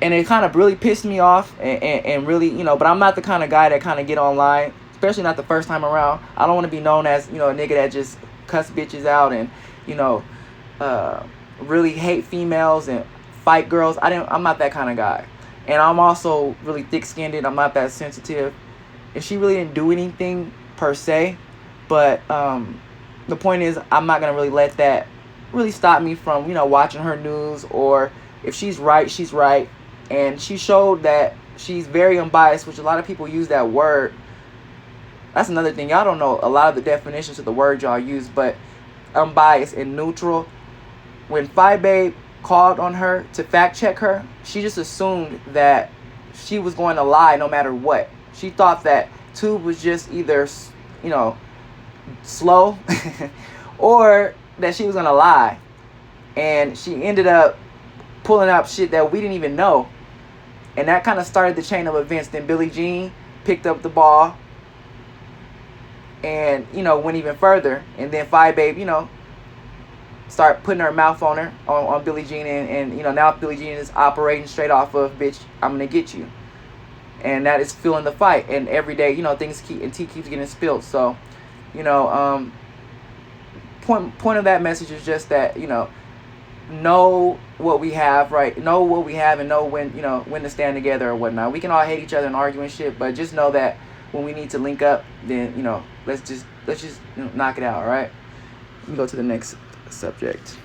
And it kind of really pissed me off. And really, you know, but I'm not the kind of guy that kind of get online, especially not the first time around. I don't want to be known as, you know, a nigga that just cuss bitches out and, you know, really hate females and fight girls. I'm not that kind of guy. And I'm also really thick-skinned. I'm not that sensitive. And she really didn't do anything per se. But the point is, I'm not going to really let that really stop me from, you know, watching her news. Or if she's right, she's right. And she showed that she's very unbiased, which a lot of people use that word. That's another thing. Y'all don't know a lot of the definitions of the word y'all use. But unbiased and neutral. When Fyebug called on her to fact check her, she just assumed that she was going to lie no matter what. She thought that Tube was just either, you know, slow or that she was going to lie. And she ended up pulling up shit that we didn't even know. And that kind of started the chain of events. Then Billie Jean picked up the ball and, you know, went even further. And then Fyebug, you know, start putting her mouth on her, on Billie Jean, and you know, now Billie Jean is operating straight off of, bitch, I'm gonna get you. And that is fueling the fight. And every day, you know, things tea keeps getting spilled. So, you know, point of that message is just that, you know what we have, right? Know what we have and know when, you know, when to stand together or whatnot. We can all hate each other and argue and shit, but just know that when we need to link up, then, you know, let's just you know, knock it out, all right? Let me go to the next subject.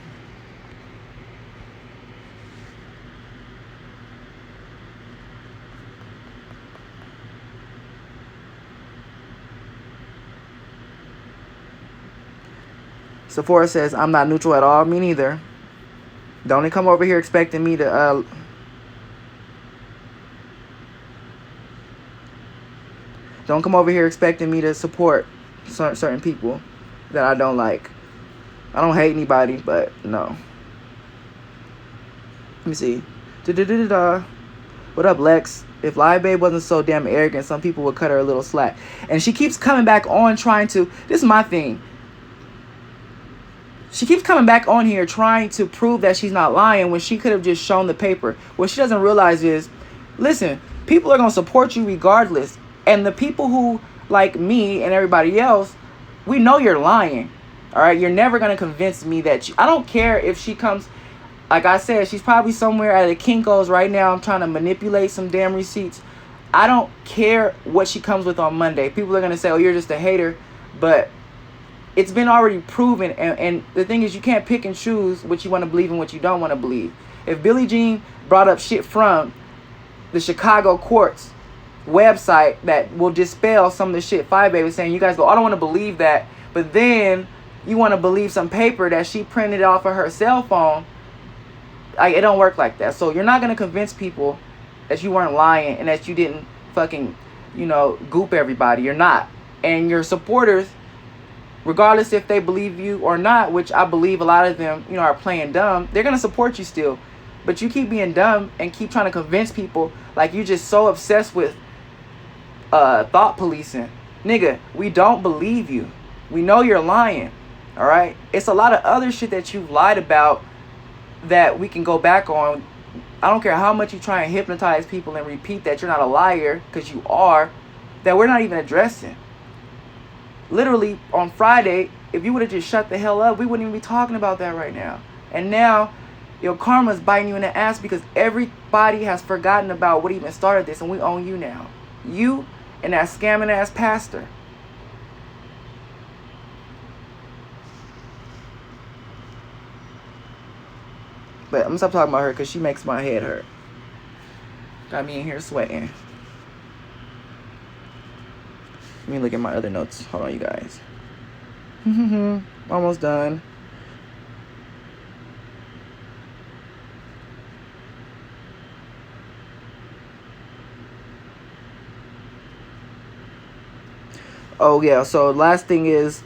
Sephora says, I'm not neutral at all. Me neither. Don't come over here expecting me to don't come over here expecting me to support certain people that I don't like. I don't hate anybody, but no. Let me see. What up, Lex? If Fyebug wasn't so damn arrogant, some people would cut her a little slack. And she keeps coming back on trying to... This is my thing. She keeps coming back on here trying to prove that she's not lying when she could have just shown the paper. What she doesn't realize is, listen, people are going to support you regardless. And the people who, like me and everybody else, we know you're lying. All right, you're never going to convince me that I don't care if she comes, like I said, she's probably somewhere at a Kinko's right now. I'm trying to manipulate some damn receipts. I don't care what she comes with on Monday. People are going to say, oh, you're just a hater. But it's been already proven. And the thing is, you can't pick and choose what you want to believe and what you don't want to believe. If Billie Jean brought up shit from the Chicago courts website that will dispel some of the shit Fyebug was saying, you guys go, I don't want to believe that. But then you want to believe some paper that she printed off of her cell phone. It don't work like that. So you're not going to convince people that you weren't lying and that you didn't fucking, you know, goop everybody. You're not. And your supporters, regardless if they believe you or not, which I believe a lot of them, you know, are playing dumb, they're going to support you still. But you keep being dumb and keep trying to convince people like you're just so obsessed with thought policing. Nigga, we don't believe you. We know you're lying. All right? It's a lot of other shit that you've lied about that we can go back on. I don't care how much you try and hypnotize people and repeat that you're not a liar, because you are, that we're not even addressing. Literally, on Friday, if you would have just shut the hell up, we wouldn't even be talking about that right now. And now, your karma's biting you in the ass because everybody has forgotten about what even started this, and we own you now. You and that scamming ass pastor. But I'm gonna stop talking about her because she makes my head hurt. Got me in here sweating. Let me look at my other notes. Hold on, you guys. Almost done. Oh yeah, so last thing is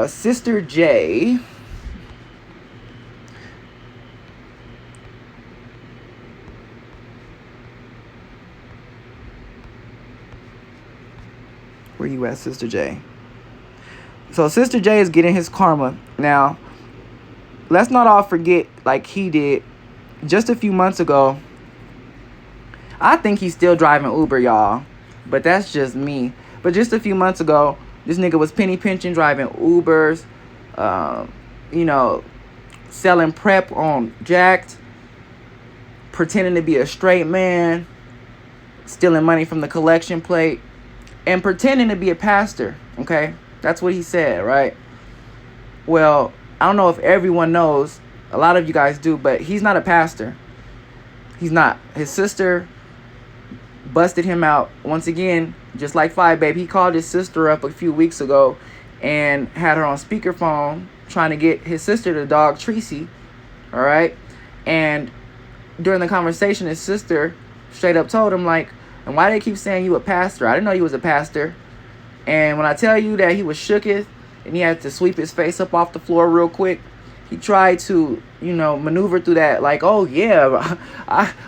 Sister J. Where you at, Sister J? So Sister J is getting his karma. Now, let's not all forget, like he did just a few months ago. I think he's still driving Uber, y'all. But that's just me. But just a few months ago, this nigga was penny pinching, driving Ubers, you know, selling prep on Jacked, pretending to be a straight man, stealing money from the collection plate, and pretending to be a pastor, okay? That's what he said, right? Well, I don't know if everyone knows. A lot of you guys do, but he's not a pastor. He's not. His sister busted him out. Once again, just like Fyebug, he called his sister up a few weeks ago and had her on speakerphone trying to get his sister to dog Tracy, all right? And during the conversation, his sister straight up told him, like, and why they keep saying you a pastor? I didn't know you was a pastor. And when I tell you that he was shooketh and he had to sweep his face up off the floor real quick, he tried to, you know, maneuver through that like, oh, yeah,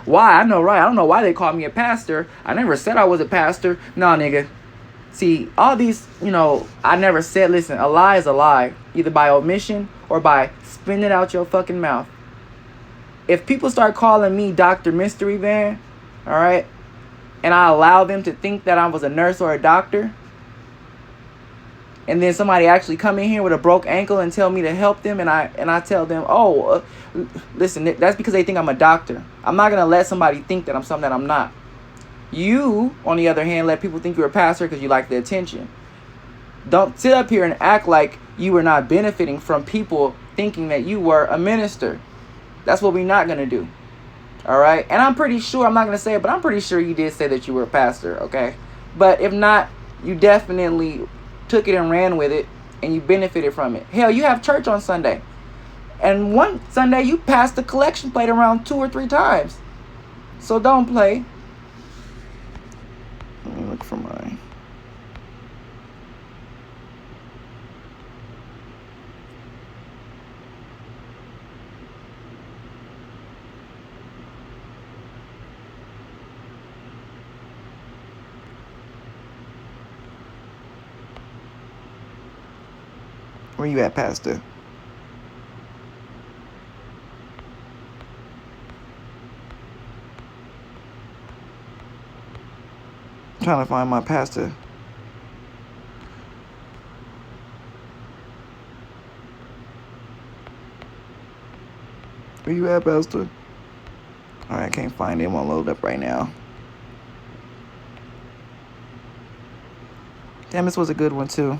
why? I know, right? I don't know why they call me a pastor. I never said I was a pastor. No, nigga. See, all these, you know, I never said, listen, a lie is a lie, either by omission or by spitting it out your fucking mouth. If people start calling me Dr. Mystery Van, all right, and I allow them to think that I was a nurse or a doctor, and then somebody actually come in here with a broke ankle and tell me to help them, and I tell them, oh, listen, that's because they think I'm a doctor. I'm not going to let somebody think that I'm something that I'm not. You, on the other hand, let people think you're a pastor because you like the attention. Don't sit up here and act like you were not benefiting from people thinking that you were a minister. That's what we're not going to do. All right? And I'm pretty sure, I'm not going to say it, but I'm pretty sure you did say that you were a pastor, okay? But if not, you definitely took it and ran with it, and you benefited from it. Hell, you have church on Sunday. And one Sunday, you passed the collection plate around 2 or 3 times. So don't play. Let me look for mine. Where you at, Pastor? I'm trying to find my pastor. Where you at, Pastor? Alright, I can't find him. I'll load up right now. Damn, this was a good one, too.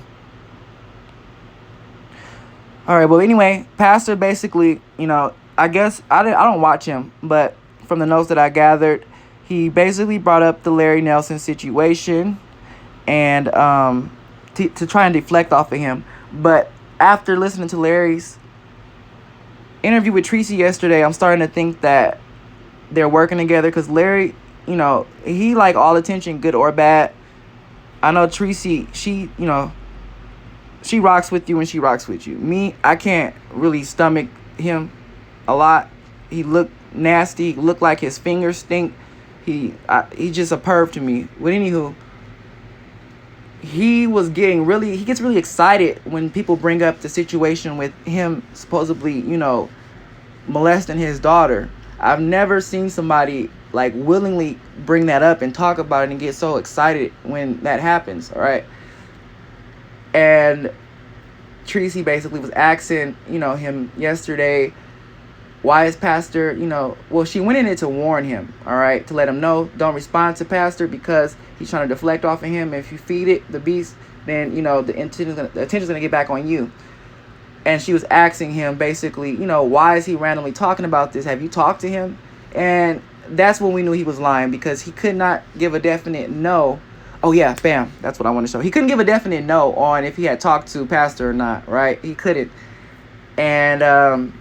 All right, well, anyway, Pastor basically, you know, I guess I don't watch him, but from the notes that I gathered, he basically brought up the Larry Nelson situation and to try and deflect off of him. But after listening to Larry's interview with Tracy yesterday, I'm starting to think that they're working together because Larry, you know, he like all attention, good or bad. I know Tracy, she, you know, she rocks with you and she rocks with you. Me, I can't really stomach him a lot. He looked nasty. He looked like his fingers stink. He's just a perv to me. But anywho, he gets really excited when people bring up the situation with him supposedly, you know, molesting his daughter. I've never seen somebody like willingly bring that up and talk about it and get so excited when that happens, all right? And Tracy basically was asking, you know, him yesterday, why is Pastor, you know, well, she went in it to warn him, all right, to let him know, don't respond to Pastor because he's trying to deflect off of him. If you feed it, the beast, then, you know, the attention's going to get back on you. And she was asking him basically, you know, why is he randomly talking about this? Have you talked to him? And that's when we knew he was lying, because he could not give a definite no. Oh yeah, bam, that's what I want to show. He couldn't give a definite no on if he had talked to Pastor or not, right? He couldn't. And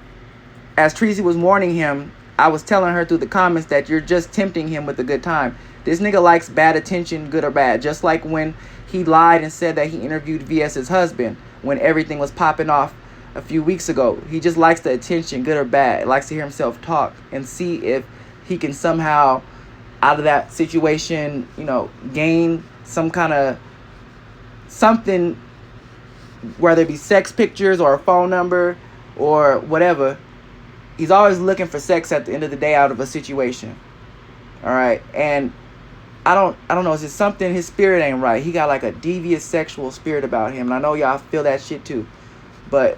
as Tracy was warning him, I was telling her through the comments that you're just tempting him with a good time. This nigga likes bad attention, good or bad. Just like when he lied and said that he interviewed VS's husband when everything was popping off a few weeks ago. He just likes the attention, good or bad. He likes to hear himself talk and see if he can somehow, out of that situation, you know, gain some kind of something, whether it be sex pictures or a phone number or whatever. He's always looking for sex at the end of the day out of a situation. All right. And I don't know. It's just something, his spirit ain't right. He got like a devious sexual spirit about him. And I know y'all feel that shit too. But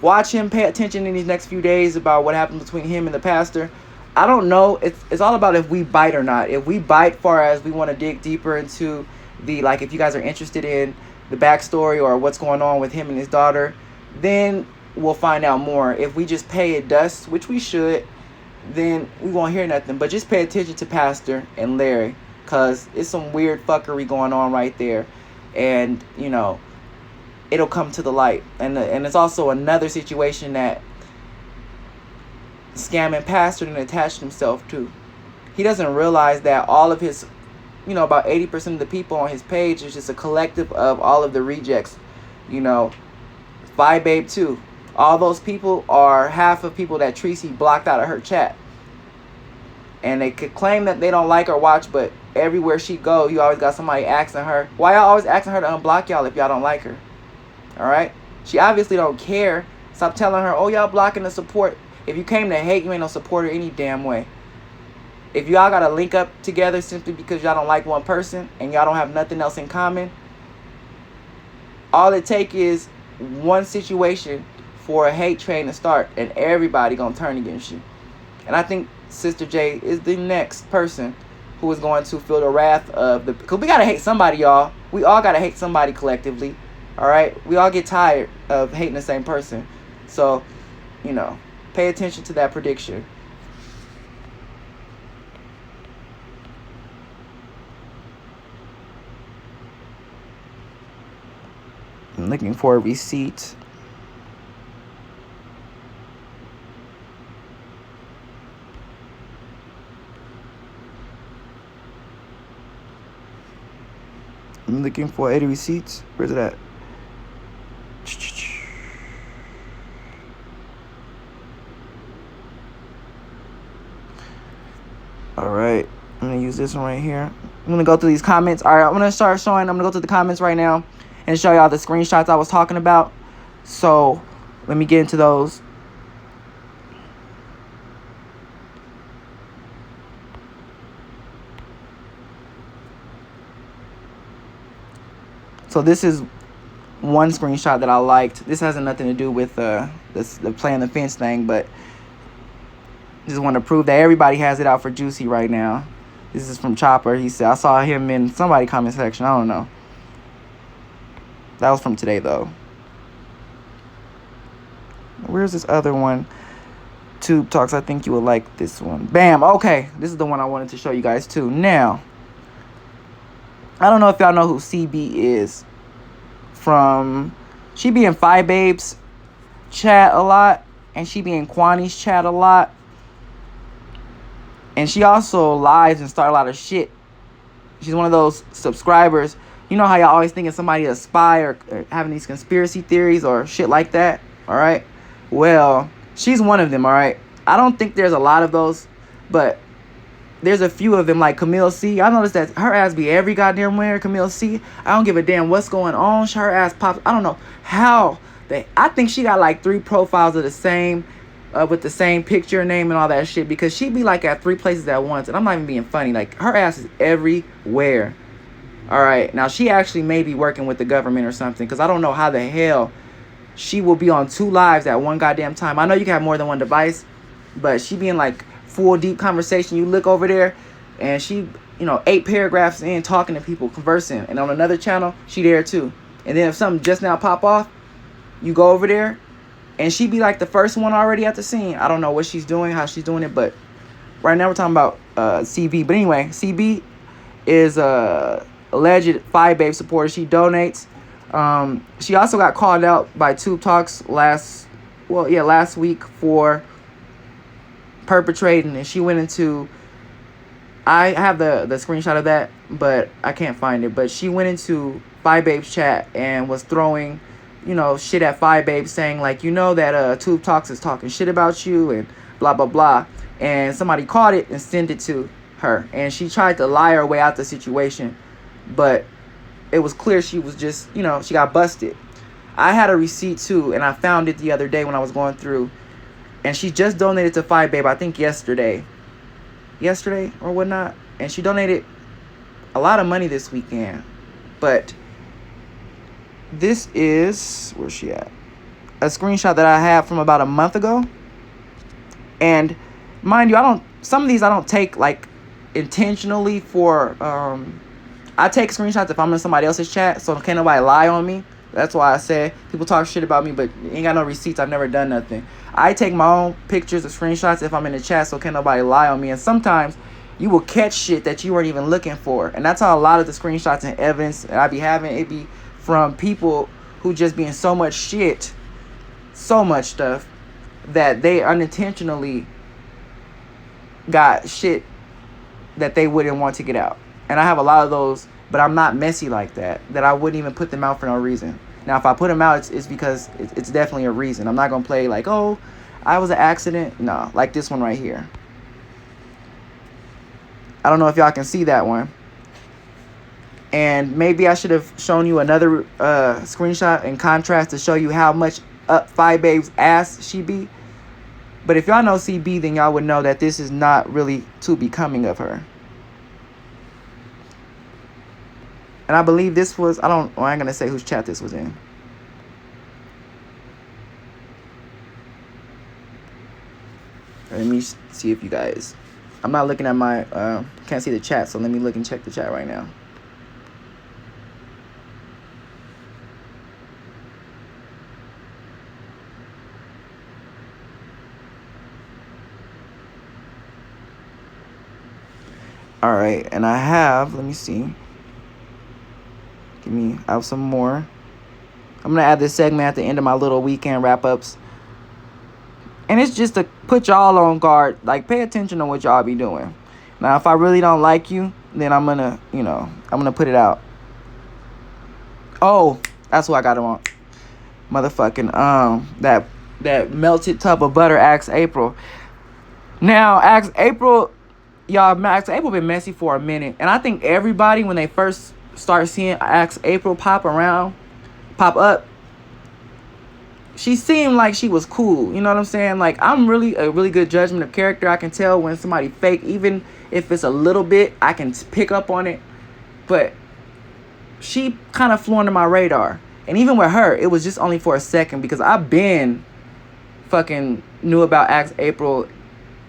watch him, pay attention in these next few days about what happened between him and the pastor. I don't know. It's all about if we bite or not. If we bite, far as we want to dig deeper into the, like, if you guys are interested in the backstory or what's going on with him and his daughter, then we'll find out more. If we just pay it dust, which we should, then we won't hear nothing. But just pay attention to Pastor and Larry, because it's some weird fuckery going on right there. And, you know, it'll come to the light. And it's also another situation that scamming Pastor and attached himself to. He doesn't realize that all of his, you know, about 80% of the people on his page is just a collective of all of the rejects. You know, Fyebug too. All those people are half of people that Tracy blocked out of her chat. And they could claim that they don't like or watch, but everywhere she go, you always got somebody asking her. Why y'all always asking her to unblock y'all if y'all don't like her? Alright? She obviously don't care. Stop telling her, oh, y'all blocking the support. If you came to hate, you ain't no supporter any damn way. If y'all gotta link up together simply because y'all don't like one person and y'all don't have nothing else in common, all it take is one situation for a hate train to start, and everybody gonna turn against you. And I think Sister J is the next person who is going to feel the wrath of the, because we gotta hate somebody, y'all. We all gotta hate somebody collectively. All right, we all get tired of hating the same person. So, you know, pay attention to that prediction. I'm looking for a receipt. I'm looking for 80 receipts. Where's it at? Alright. I'm going to use this one right here. I'm going to go through these comments. Alright, I'm going to start showing. I'm going to go through the comments right now and show y'all the screenshots I was talking about. So, let me get into those. So this is one screenshot that I liked. This has nothing to do with the playing the fence thing, but just want to prove that everybody has it out for Juicy right now. This is from Chopper. He said, I saw him in somebody comment section. I don't know. That was from today, though. Where's this other one? Tubetalks. I think you would like this one. Bam. Okay. This is the one I wanted to show you guys, too. Now, I don't know if y'all know who CB is. She be in Fyebug's chat a lot, and she be in Kwani's chat a lot. And she also lies and start a lot of shit. She's one of those subscribers. You know how y'all always thinking somebody a spy or having these conspiracy theories or shit like that? All right? Well, she's one of them, all right? I don't think there's a lot of those, but there's a few of them, like Camille C. I noticed that her ass be every goddamn where, Camille C. I don't give a damn what's going on. Her ass pops. I don't know how. I think she got like 3 profiles of the same, with the same picture, name, and all that shit, because she be like at 3 places at once, and I'm not even being funny. Like, her ass is everywhere. All right, now she actually may be working with the government or something, because I don't know how the hell she will be on 2 lives at one goddamn time. I know you can have more than one device, but she be in like full deep conversation. You look over there, and she, 8 paragraphs in, talking to people, conversing, and on another channel, she there too. And then if something just now pop off, you go over there, and she be like the first one already at the scene. I don't know what she's doing, how she's doing it, but right now we're talking about CB. But anyway, CB is a alleged Fyebug supporter. She donates. She also got called out by Tubetalks last week for perpetrating, and she went into, I have the screenshot of that, but I can't find it. But she went into Fyebug's chat and was throwing, shit at Fyebug, saying like, that Tubetalks is talking shit about you and blah blah blah. And somebody caught it and sent it to her, and she tried to lie her way out the situation, but it was clear she was just, she got busted. I had a receipt too, and I found it the other day when I was going through, and she just donated to Fyebug, I think yesterday or whatnot, and she donated a lot of money this weekend. But this is, where's she at? A screenshot that I have from about a month ago. And mind you, some of these I don't take like intentionally for, I take screenshots if I'm in somebody else's chat, so can't nobody lie on me. That's why I said people talk shit about me, but ain't got no receipts. I've never done nothing. I take my own pictures or screenshots if I'm in the chat, so can't nobody lie on me. And sometimes you will catch shit that you weren't even looking for. And that's how a lot of the screenshots and evidence that I be having, it be from people who just be in so much shit, so much stuff, that they unintentionally got shit that they wouldn't want to get out. And I have a lot of those, but I'm not messy like that I wouldn't even put them out for no reason. Now, if I put them out, it's because it's definitely a reason. I'm not going to play like, oh, I was an accident. No, like this one right here. I don't know if y'all can see that one. And maybe I should have shown you another screenshot in contrast to show you how much up Fyebug's ass she be. But if y'all know CB, then y'all would know that this is not really too becoming of her. And I believe this was, I ain't going to say whose chat this was in. Let me see if you guys, I'm not looking at my, can't see the chat, so let me look and check the chat right now. All right, and I have, let me see. I have some more. I'm going to add this segment at the end of my little weekend wrap-ups. And it's just to put y'all on guard. Like, pay attention to what y'all be doing. Now, if I really don't like you, then I'm going to, I'm going to put it out. Oh, that's what I got on. Motherfucking, that melted tub of butter, Axe April. Now, Axe April, y'all, Axe April been messy for a minute. And I think everybody, when they first start seeing Axe April pop up, she seemed like she was cool. You know what I'm saying? Like, I'm really a really good judgment of character. I can tell when somebody fake, even if it's a little bit, I can pick up on it. But she kind of flew under my radar. And even with her, it was just only for a second, because I've been fucking knew about Axe April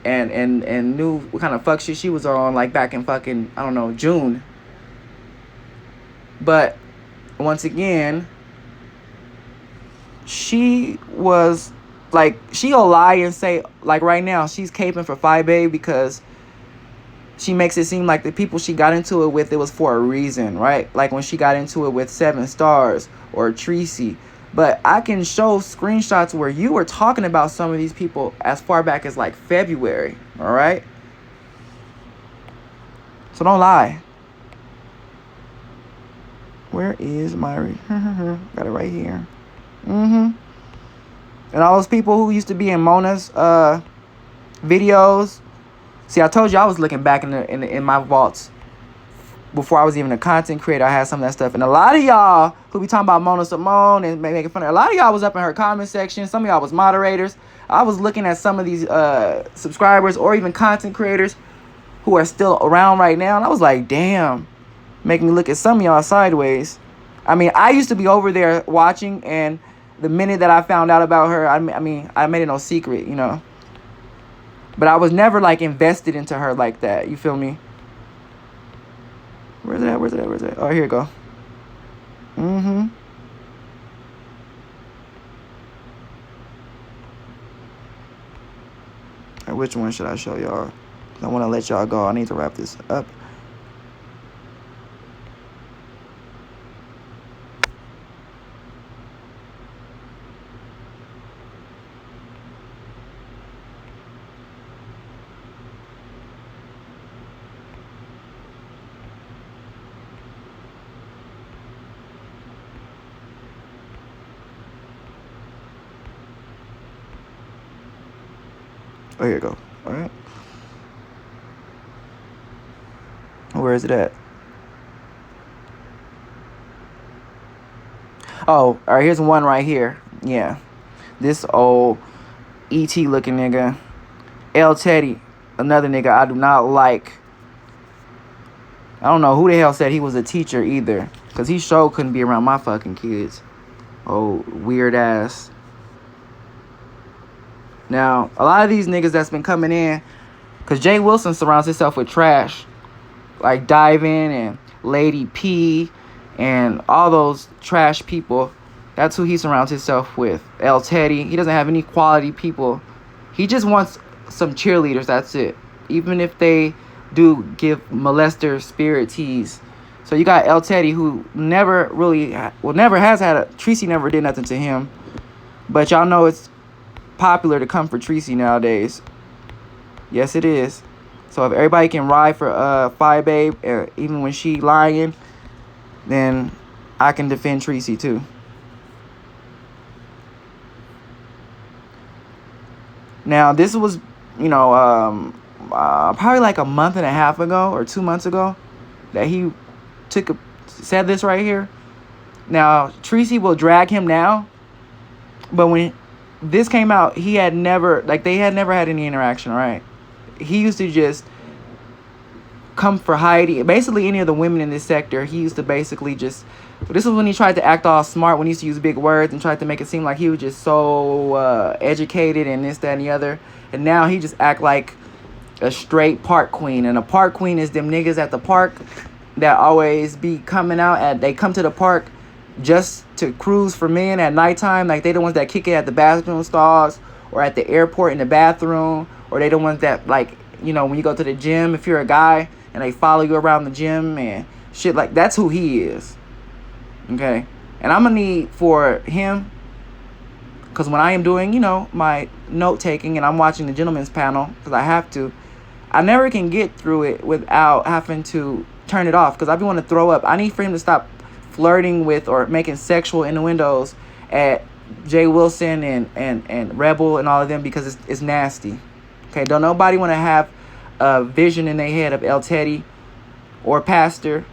and knew what kind of fuck shit she was on, like back in fucking, I don't know, June. But once again, she was like, she'll lie and say, like, right now she's caping for Fyebug because she makes it seem like the people she got into it with, it was for a reason, right? Like when she got into it with 7 Stars or Tracy. But I can show screenshots where you were talking about some of these people as far back as like February, all right? So don't lie. Where is my... Got it right here. And all those people who used to be in Mona's videos. See, I told you I was looking back in my vaults before I was even a content creator. I had some of that stuff. And a lot of y'all who be talking about Mona Simone and making fun of her, a lot of y'all was up in her comment section. Some of y'all was moderators. I was looking at some of these subscribers or even content creators who are still around right now. And I was like, damn. Making me look at some of y'all sideways. I mean, I used to be over there watching, and the minute that I found out about her, I mean, I made it no secret, you know. But I was never, like, invested into her like that. You feel me? Where's it at? Where's it at? Where's it at? Oh, here you go. Which one should I show y'all? I want to let y'all go. I need to wrap this up. Oh, here you go. All right. Where is it at? Oh, all right. Here's one right here. Yeah. This old ET looking nigga. L. Teddy. Another nigga I do not like. I don't know who the hell said he was a teacher either. Because he sure couldn't be around my fucking kids. Oh, weird ass. Now, a lot of these niggas that's been coming in, because Jay Wilson surrounds himself with trash, like Diving and Lady P and all those trash people. That's who he surrounds himself with. L. Teddy. He doesn't have any quality people. He just wants some cheerleaders. That's it. Even if they do give molester spirit tease. So you got L. Teddy, who never has had a... Tracy never did nothing to him. But y'all know it's popular to come for Tracy nowadays. Yes, it is. So if everybody can ride for Fyebug, even when she lying, then I can defend Tracy too. Now this was, probably like a month and a half ago or 2 months ago that he said this right here. Now Tracy will drag him now, but when this came out, they had never had any interaction, right? He used to just come for Heidi. Basically, any of the women in this sector, he used to basically just... This was when he tried to act all smart, when he used to use big words and tried to make it seem like he was just so educated and this, that, and the other. And now he just act like a straight park queen. And a park queen is them niggas at the park that always be coming out. They come to the park just to cruise for men at nighttime. Like, they the ones that kick it at the bathroom stalls or at the airport in the bathroom. Or they the ones that, like, when you go to the gym, if you're a guy and they follow you around the gym and shit, like, that's who he is. Okay? And I'm gonna need for him, because when I am doing, my note taking and I'm watching the gentleman's panel, because I have to, I never can get through it without having to turn it off, because I be want to throw up. I need for him to stop flirting with or making sexual innuendos at Jay Wilson and Rebel and all of them, because it's nasty. Okay, don't nobody want to have a vision in their head of L. Teddy or Pastor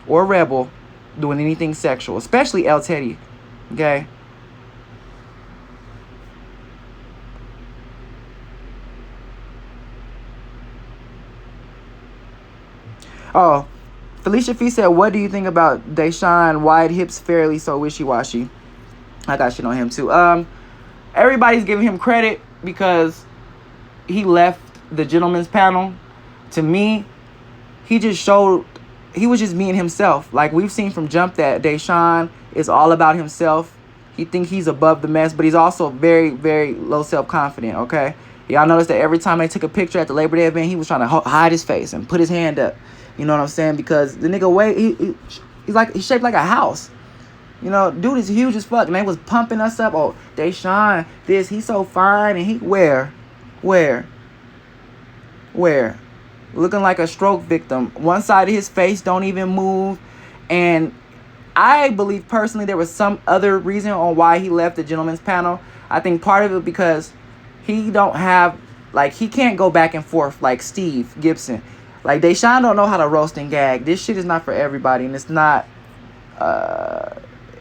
or Rebel doing anything sexual, especially L. Teddy. Okay. Oh, Felicia Fee said, what do you think about Deshaun? Wide hips fairly so wishy-washy? I got shit on him too. Everybody's giving him credit because he left the gentleman's panel. To me, he was just being himself. Like, we've seen from jump that Deshaun is all about himself. He thinks he's above the mess, but he's also very, very low self-confident, okay? Y'all notice that every time they took a picture at the Labor Day event, he was trying to hide his face and put his hand up. You know what I'm saying? Because the nigga, he's shaped like a house. Dude is huge as fuck. And they was pumping us up. Oh, Deshaun, he's so fine. And where? Looking like a stroke victim. One side of his face don't even move. And I believe personally there was some other reason on why he left the gentleman's panel. I think part of it because he don't have, he can't go back and forth like Steve Gibson. Like, Deshaun don't know how to roast and gag. This shit is not for everybody, and it's not,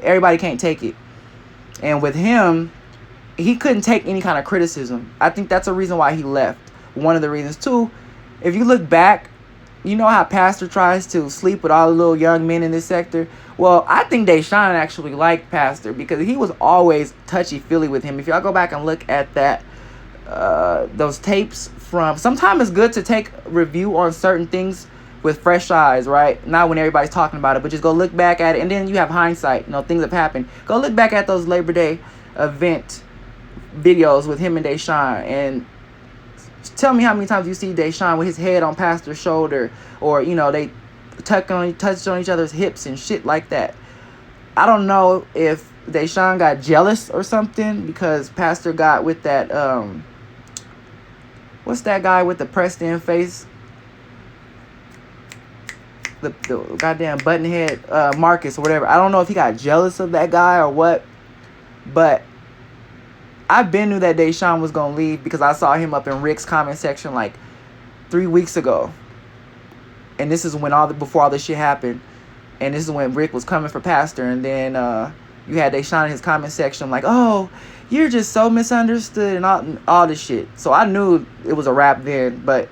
everybody can't take it. And with him, he couldn't take any kind of criticism. I think that's a reason why he left. One of the reasons, too, if you look back, you know how Pastor tries to sleep with all the little young men in this sector? Well, I think Deshaun actually liked Pastor because he was always touchy-feely with him. If y'all go back and look at that, those tapes from... Sometimes it's good to take review on certain things with fresh eyes, right? Not when everybody's talking about it, but just go look back at it, and then you have hindsight. Things have happened. Go look back at those Labor Day event videos with him and Deshaun, and Tell me how many times you see Deshaun with his head on Pastor's shoulder, or you know they touched on each other's hips and shit like that. I don't know if Deshaun got jealous or something because Pastor got with that what's that guy with the pressed in face? The goddamn buttonhead Marcus or whatever. I don't know if he got jealous of that guy or what, but I've been knew that Deshaun was gonna leave because I saw him up in Rick's comment section like 3 weeks ago, and this is when before all this shit happened, and this is when Rick was coming for Pastor, and then you had Deshaun in his comment section like, oh, you're just so misunderstood and all this shit. So I knew it was a wrap then, but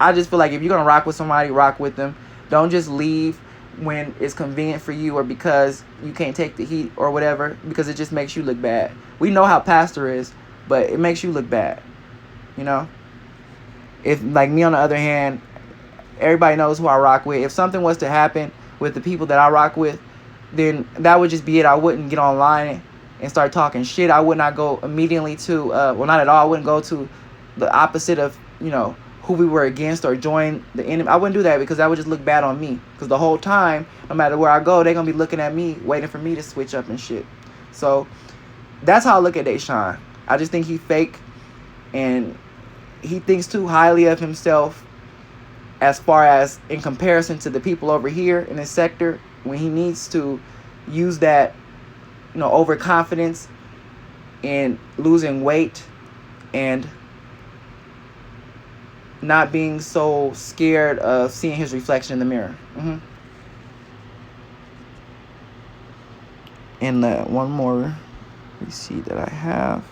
I just feel like if you're gonna rock with somebody, rock with them. Don't just leave when it's convenient for you or because you can't take the heat or whatever, because it just makes you look bad. We know how Pastor is, but it makes you look bad, you know? If, like me on the other hand, everybody knows who I rock with. If something was to happen with the people that I rock with, then that would just be it. I wouldn't get online and start talking shit. I would not go immediately to, well, not at all. I wouldn't go to the opposite of, you know, who we were against or join the enemy. I wouldn't do that because that would just look bad on me. Because the whole time, no matter where I go, they're going to be looking at me, waiting for me to switch up and shit. So that's how I look at Deshaun. I just think he fake, and he thinks too highly of himself as far as in comparison to the people over here in this sector, when he needs to use that, you know, overconfidence and losing weight and not being so scared of seeing his reflection in the mirror. And one more receipt that I have.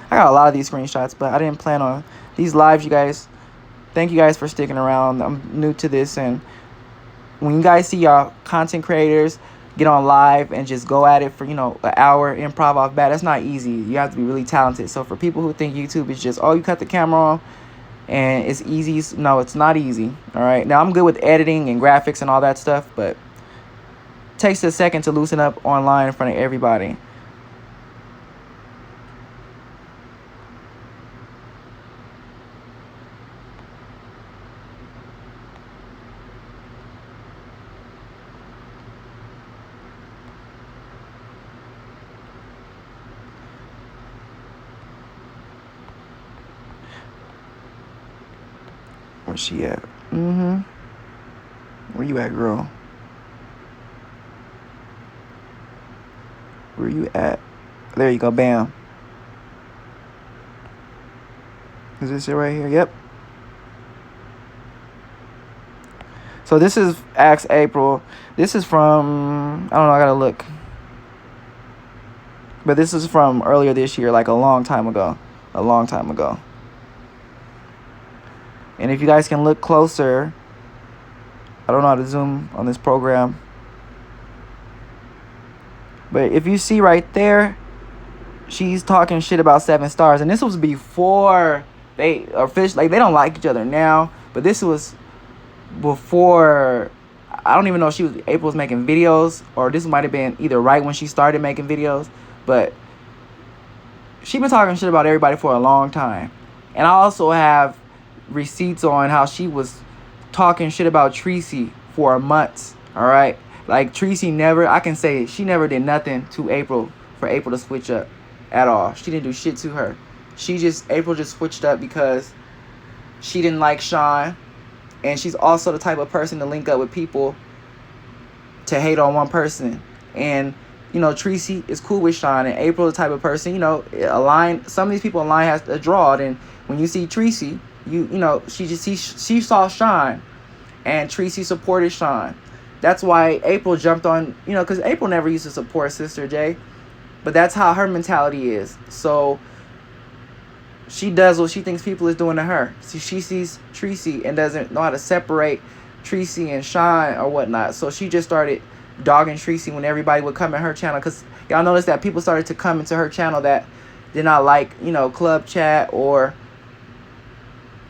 I got a lot of these screenshots, but I didn't plan on these lives, you guys. Thank you guys for sticking around. I'm new to this, and when you guys see y'all content creators get on live and just go at it for, you know, an hour improv off bat, that's not easy. You have to be really talented. So for people who think YouTube is just, oh, you cut the camera on and it's easy, no, it's not easy. All right, now I'm good with editing and graphics and all that stuff, but it takes a second to loosen up online in front of everybody. Where's she at? Where you at, girl? Where you at? There you go, bam. Is this it right here? Yep. So this is Ask April. This is from, I don't know, I gotta look. But this is from earlier this year, like a long time ago. A long time ago. And if you guys can look closer, I don't know how to zoom on this program, but if you see right there, she's talking shit about 7 stars. And this was before they officially, like, they don't like each other now, but this was before, I don't even know if April was making videos, or this might have been either right when she started making videos, but she been talking shit about everybody for a long time. And I also have receipts on how she was talking shit about Tracy for months. All right, like Tracy never, I can say she never did nothing to April for April to switch up at all. She didn't do shit to her. April just switched up because she didn't like Sean, and she's also the type of person to link up with people to hate on one person. And you know, Tracy is cool with Sean, and April the type of person, you know, some of these people in line has to draw it. And when you see Tracy, you know, she saw Sean, and Tracy supported Sean. That's why April jumped on, you know, because April never used to support Sister J, but that's how her mentality is. So she does what she thinks people is doing to her. See, she sees Tracy and doesn't know how to separate Tracy and Sean or whatnot. So she just started dogging Tracy when everybody would come in her channel, because y'all notice that people started to come into her channel that did not like, you know, club chat or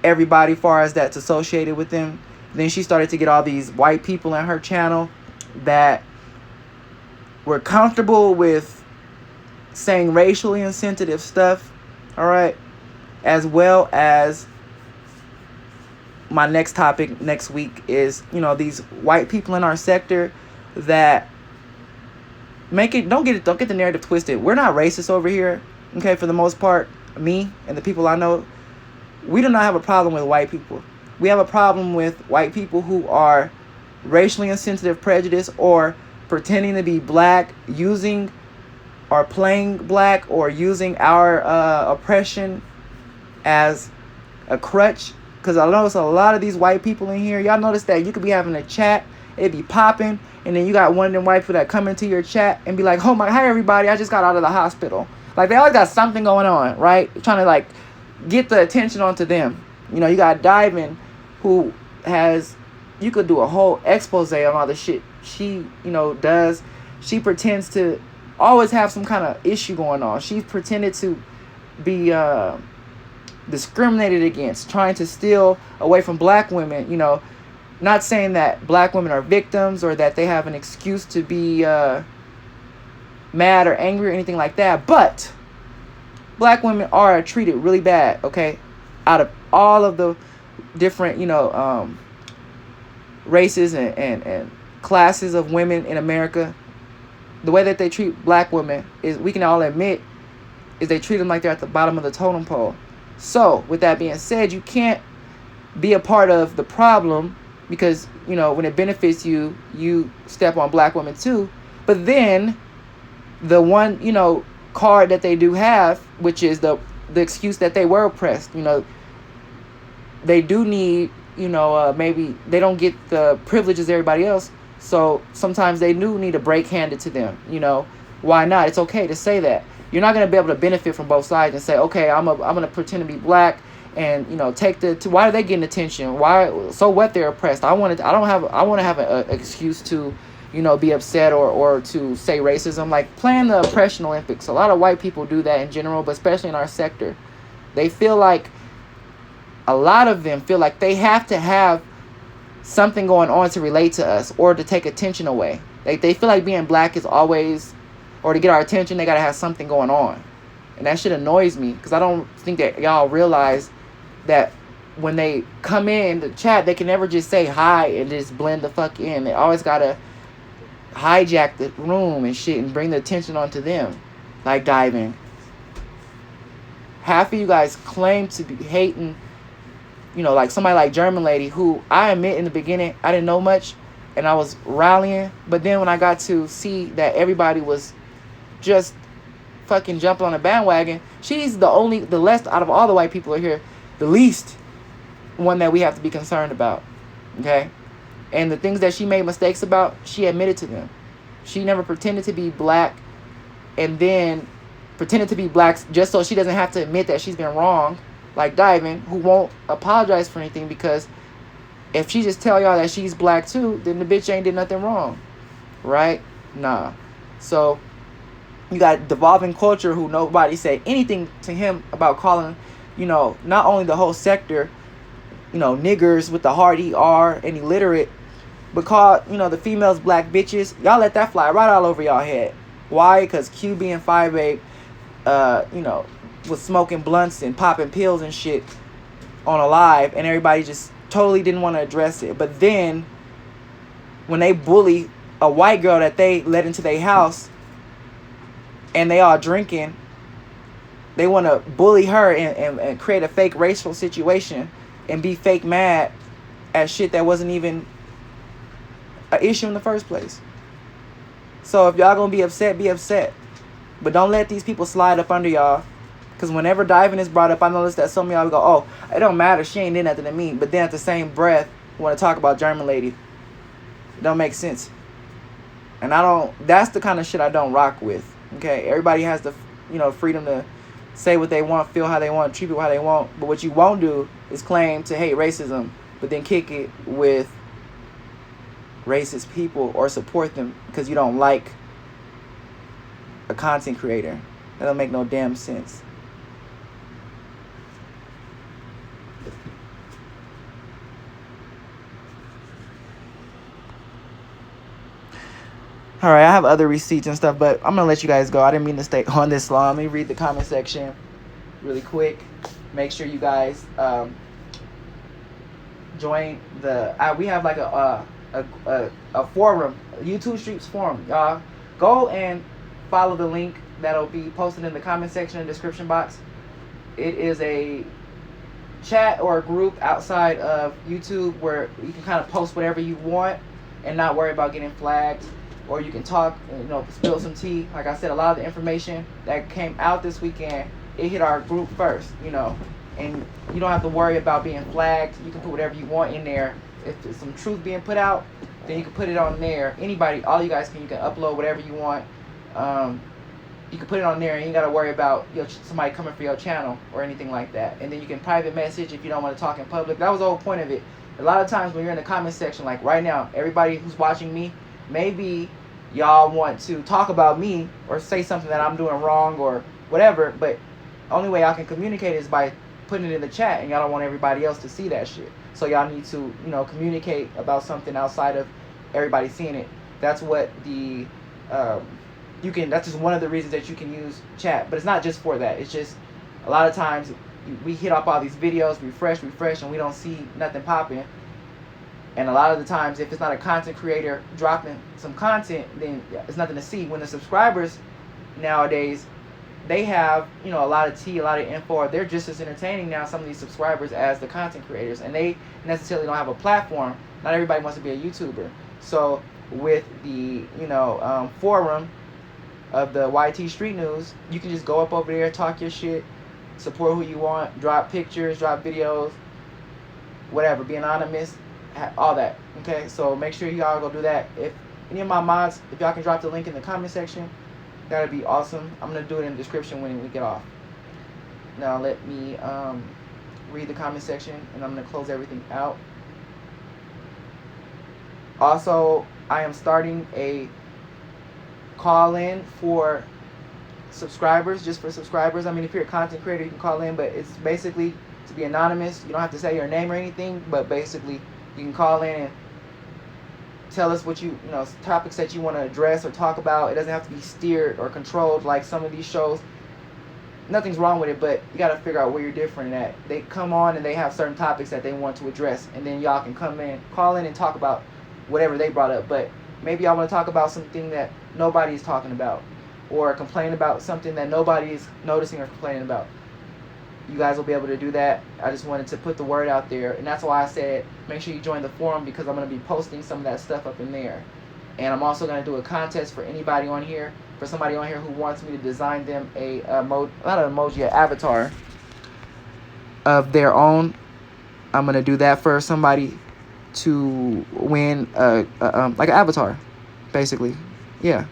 everybody far as that's associated with them. Then she started to get all these white people in her channel that were comfortable with saying racially insensitive stuff, all right, as well as my next topic next week is, you know, these white people in our sector that don't get the narrative twisted. We're not racist over here, okay? For the most part, me and the people I know, we do not have a problem with white people. We have a problem with white people who are racially insensitive, prejudice, or pretending to be black, using or playing black, or using our oppression as a crutch. Because I notice a lot of these white people in here, y'all notice that you could be having a chat, it'd be popping, and then you got one of them white people that come into your chat and be like, oh my, hi everybody, I just got out of the hospital. Like, they always got something going on, right? Trying to, like, get the attention onto them. You know, you got Diamond, who has, you could do a whole expose on all the shit she, you know, does. She pretends to always have some kind of issue going on. She's pretended to be discriminated against, trying to steal away from black women. You know, not saying that black women are victims or that they have an excuse to be mad or angry or anything like that, but black women are treated really bad, okay? Out of all of the different, you know, races and classes of women in America, the way that they treat black women is, we can all admit, is they treat them like they're at the bottom of the totem pole. So, with that being said, you can't be a part of the problem because, you know, when it benefits you, you step on black women too. But then, the one, you know, card that they do have, which is the excuse that they were oppressed, you know, they do need, you know, maybe they don't get the privileges everybody else, so sometimes they do need a break handed to them. You know, why not? It's okay to say that. You're not going to be able to benefit from both sides and say, okay, I'm going to pretend to be black and, you know, take why are they getting attention? Why, so what, they're oppressed? I want to have an excuse to, you know, be upset or to say racism, like playing the oppression Olympics. A lot of white people do that in general, but especially in our sector. They feel like, a lot of them feel like they have to have something going on to relate to us or to take attention away. They feel like being black is always, or to get our attention, they got to have something going on. And that shit annoys me because I don't think that y'all realize that when they come in the chat, they can never just say hi and just blend the fuck in. They always got to hijack the room and shit and bring the attention onto them. Like diving. Half of you guys claim to be hating, you know, like somebody like German Lady, who I admit in the beginning I didn't know much and I was rallying, but then when I got to see that everybody was just fucking jumping on a bandwagon, she's the less out of all the white people are here, the least one that we have to be concerned about. Okay? And the things that she made mistakes about, she admitted to them. She never pretended to be black and then pretended to be black just so she doesn't have to admit that she's been wrong. Like Diamond, who won't apologize for anything, because if she just tell y'all that she's black too, then the bitch ain't did nothing wrong. Right? Nah. So, you got Devolving Culture, who nobody said anything to him about calling, you know, not only the whole sector, you know, niggers with the hard ER and illiterate, but call, you know, the females black bitches. Y'all let that fly right all over y'all head. Why? Because QB and Fyebug, you know, was smoking blunts and popping pills and shit on a live, and everybody just totally didn't want to address it. But then when they bully a white girl that they let into their house and they all drinking, they want to bully her and create a fake racial situation and be fake mad at shit that wasn't even an issue in the first place. So if y'all gonna be upset, but don't let these people slide up under y'all. Because whenever diving is brought up, I notice that some of y'all go, oh, it don't matter, she ain't did nothing to me. But then at the same breath, want to talk about German Lady. It don't make sense. And that's the kind of shit I don't rock with. Okay, everybody has the, you know, freedom to say what they want, feel how they want, treat people how they want. But what you won't do is claim to hate racism, but then kick it with racist people or support them because you don't like a content creator. That don't make no damn sense. Alright, I have other receipts and stuff, but I'm going to let you guys go. I didn't mean to stay on this long. Let me read the comment section really quick. Make sure you guys join the. We have like a forum, YouTube Streets forum. Y'all go and follow the link that'll be posted in the comment section and description box. It is a chat or a group outside of YouTube where you can kind of post whatever you want and not worry about getting flagged, or you can talk and, you know, spill some tea. Like I said, a lot of the information that came out this weekend, it hit our group first, you know, and you don't have to worry about being flagged. You can put whatever you want in there. If there's some truth being put out, then you can put it on there. Anybody, all you guys you can upload whatever you want. You can put it on there, and you gotta worry about somebody coming for your channel or anything like that. And then you can private message if you don't want to talk in public. That was the whole point of it. A lot of times when you're in the comment section, like right now, everybody who's watching me, maybe y'all want to talk about me or say something that I'm doing wrong or whatever, but the only way y'all can communicate is by putting it in the chat, and y'all don't want everybody else to see that shit. So y'all need to, you know, communicate about something outside of everybody seeing it. That's what the that's just one of the reasons that you can use chat. But it's not just for that. It's just a lot of times we hit up all these videos, refresh, and we don't see nothing popping. And a lot of the times, if it's not a content creator dropping some content, then it's nothing to see. When the subscribers nowadays, they have, you know, a lot of tea, a lot of info. They're just as entertaining now, some of these subscribers, as the content creators. And they necessarily don't have a platform. Not everybody wants to be a YouTuber. So with the, you know, forum of the YT Street News, you can just go up over there, talk your shit, support who you want, drop pictures, drop videos, whatever, be anonymous, all that. Okay, so make sure y'all go do that. If any of my mods, if y'all can drop the link in the comment section, that'd be awesome. I'm gonna do it in the description when we get off. Now let me read the comment section, and I'm gonna close everything out. Also, I am starting a call-in for subscribers, just for subscribers. I mean, if you're a content creator, you can call in, but it's basically to be anonymous. You don't have to say your name or anything, but basically you can call in and tell us what you know, topics that you want to address or talk about. It doesn't have to be steered or controlled like some of these shows. Nothing's wrong with it, but you got to figure out where you're different at. They come on and they have certain topics that they want to address, and then y'all can come in, call in and talk about whatever they brought up. But maybe y'all want to talk about something that nobody's talking about, or complain about something that nobody's noticing or complaining about. You guys will be able to do that. I just wanted to put the word out there, and that's why I said make sure you join the forum, because I'm going to be posting some of that stuff up in there. And I'm also going to do a contest for anybody on here, for somebody on here who wants me to design them an avatar of their own. I'm going to do that for somebody to win like an avatar, basically. Yeah,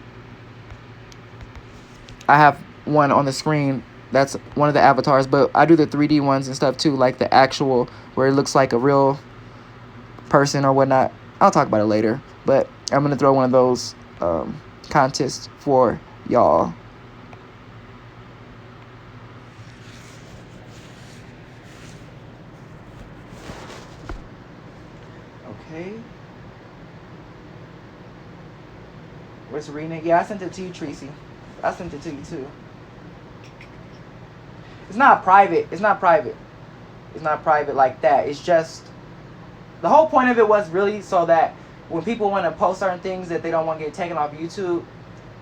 I have one on the screen. That's one of the avatars, but I do the 3D ones and stuff too, like the actual where it looks like a real person or whatnot. I'll talk about it later, but I'm gonna throw one of those contests for y'all. Okay. Where's Serena? Yeah, I sent it to you, Tracy. I sent it to you too. It's not private. It's not private. It's not private like that. It's just, the whole point of it was really so that when people want to post certain things that they don't want to get taken off YouTube,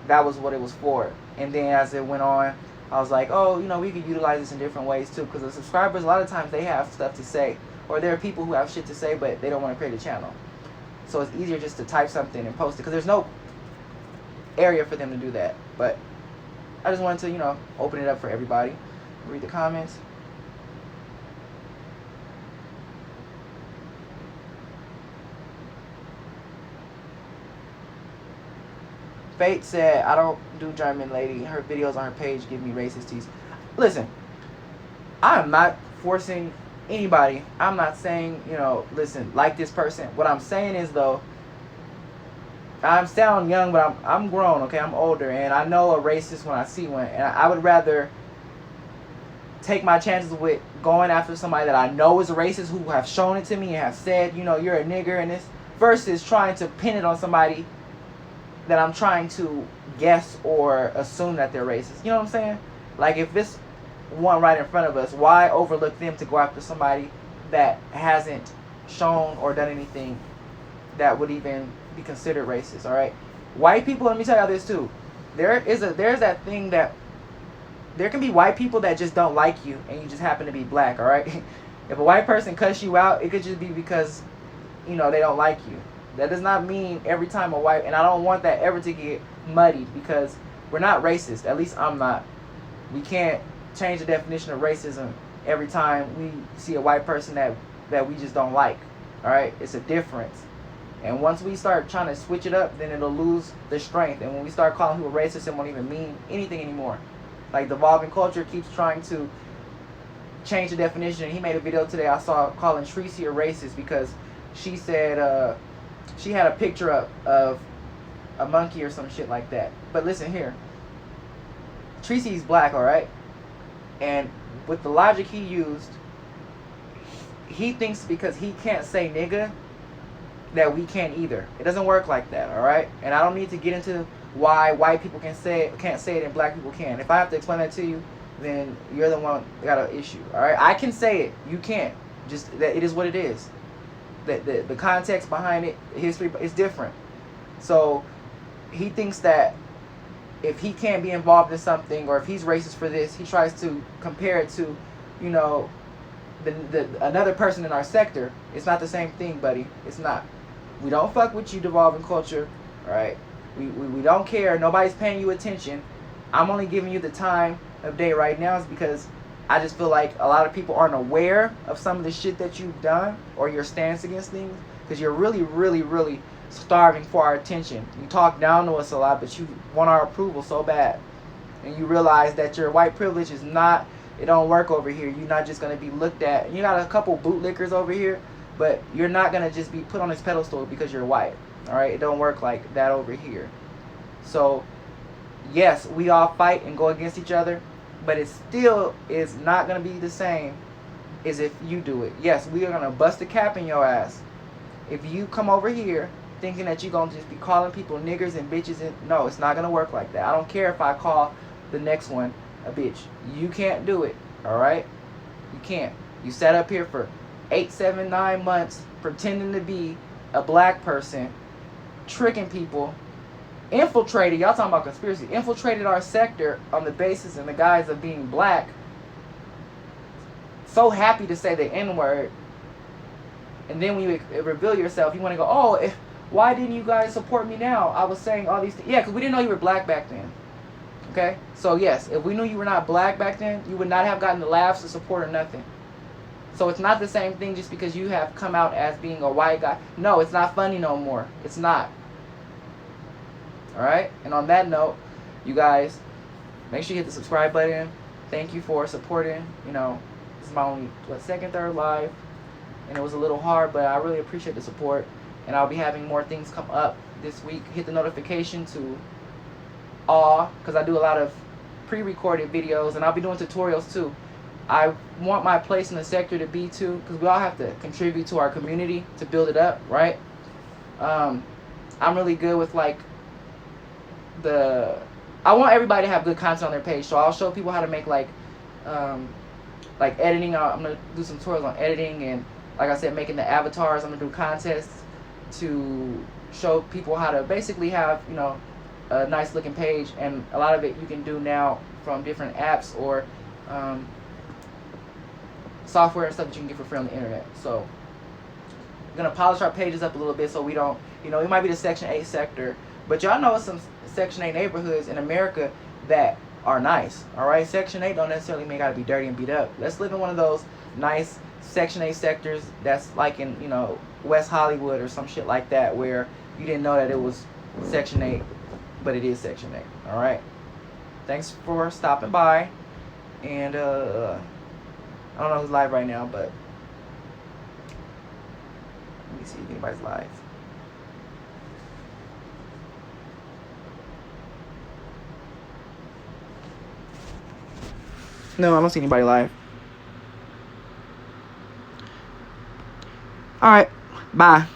that was what it was for. And then as it went on, I was like, oh, you know, we could utilize this in different ways too, because the subscribers, a lot of times they have stuff to say, or there are people who have shit to say, but they don't want to create a channel. So it's easier just to type something and post it, because there's no area for them to do that. But I just wanted to, you know, open it up for everybody. Read the comments. Fate said, I don't do German lady. Her videos on her page give me racist teas. Listen, I am not forcing anybody. I'm not saying, you know, listen, like this person. What I'm saying is, though, I'm sound young, but I'm grown, okay? I'm older, and I know a racist when I see one. And I would rather take my chances with going after somebody that I know is a racist, who have shown it to me and have said, you know, you're a nigger and this, versus trying to pin it on somebody that I'm trying to guess or assume that they're racist. You know what I'm saying? Like, if this one right in front of us, why overlook them to go after somebody that hasn't shown or done anything that would even be considered racist. All right, white people. Let me tell y'all this too. There's that thing that there can be white people that just don't like you, and you just happen to be black. All right, if a white person cuss you out, it could just be because they don't like you. That does not mean every time a white, and I don't want that ever to get muddied, because we're not racist. At least I'm not. We can't change the definition of racism every time we see a white person that we just don't like. All right, it's a difference. And once we start trying to switch it up, then it'll lose the strength. And when we start calling people racist, it won't even mean anything anymore. Like, the evolving culture keeps trying to change the definition. He made a video today I saw calling Tracy a racist because she said she had a picture up of a monkey or some shit like that. But listen here. Tracy's black, all right? And with the logic he used, he thinks because he can't say nigga that we can't either. It doesn't work like that, all right? And I don't need to get into why white people can't say it and black people can. If I have to explain that to you, then you're the one that got an issue, all right? I can say it. You can't. Just that it is what it is. The context behind it, history, is different. So he thinks that if he can't be involved in something, or if he's racist for this, he tries to compare it to, another person in our sector. It's not the same thing, buddy. It's not. We don't fuck with you, devolving culture. All right. We don't care. Nobody's paying you attention. I'm only giving you the time of day right now is because I just feel like a lot of people aren't aware of some of the shit that you've done or your stance against things, because you're really, really, really starving for our attention. You talk down to us a lot, but you want our approval so bad. And you realize that your white privilege is not, it don't work over here. You're not just going to be looked at. You got a couple bootlickers over here, but you're not going to just be put on this pedestal because you're white. All right? It don't work like that over here. So, yes, we all fight and go against each other, but it still is not going to be the same as if you do it. Yes, we are going to bust a cap in your ass. If you come over here thinking that you're going to just be calling people niggers and bitches, no, it's not going to work like that. I don't care if I call the next one a bitch. You can't do it, all right? You can't. You sat up here for 8, 7, 9 months pretending to be a black person, tricking people, infiltrated, y'all talking about conspiracy, infiltrated our sector on the basis and the guise of being black, so happy to say the N-word, and then when you reveal yourself, you want to go, oh, why didn't you guys support me now? I was saying all these things. Yeah, because we didn't know you were black back then. Okay? So, yes, if we knew you were not black back then, you would not have gotten the laughs, the support, or nothing. So it's not the same thing just because you have come out as being a white guy. No, it's not funny no more. It's not. Alright? And on that note, you guys, make sure you hit the subscribe button. Thank you for supporting. This is my only, second, third live. And it was a little hard, but I really appreciate the support. And I'll be having more things come up this week. Hit the notification to all, because I do a lot of pre-recorded videos, and I'll be doing tutorials too. I want my place in the sector to be too, because we all have to contribute to our community to build it up, right? I'm really good with I want everybody to have good content on their page, so I'll show people how to make like editing. I'm gonna do some tutorials on editing, and like I said, making the avatars. I'm gonna do contests to show people how to basically have a nice looking page, and a lot of it you can do now from different apps or software and stuff that you can get for free on the internet. So we're gonna polish our pages up a little bit so we don't, we might be the Section 8 sector, but y'all know some Section 8 neighborhoods in America that are nice. All right, Section 8 don't necessarily mean gotta be dirty and beat up. Let's live in one of those nice Section 8 sectors that's like in West Hollywood or some shit like that, where you didn't know that it was Section 8, but it is Section 8. All right. Thanks for stopping by, and I don't know who's live right now, but let me see if anybody's live. No, I don't see anybody live. All right. Bye.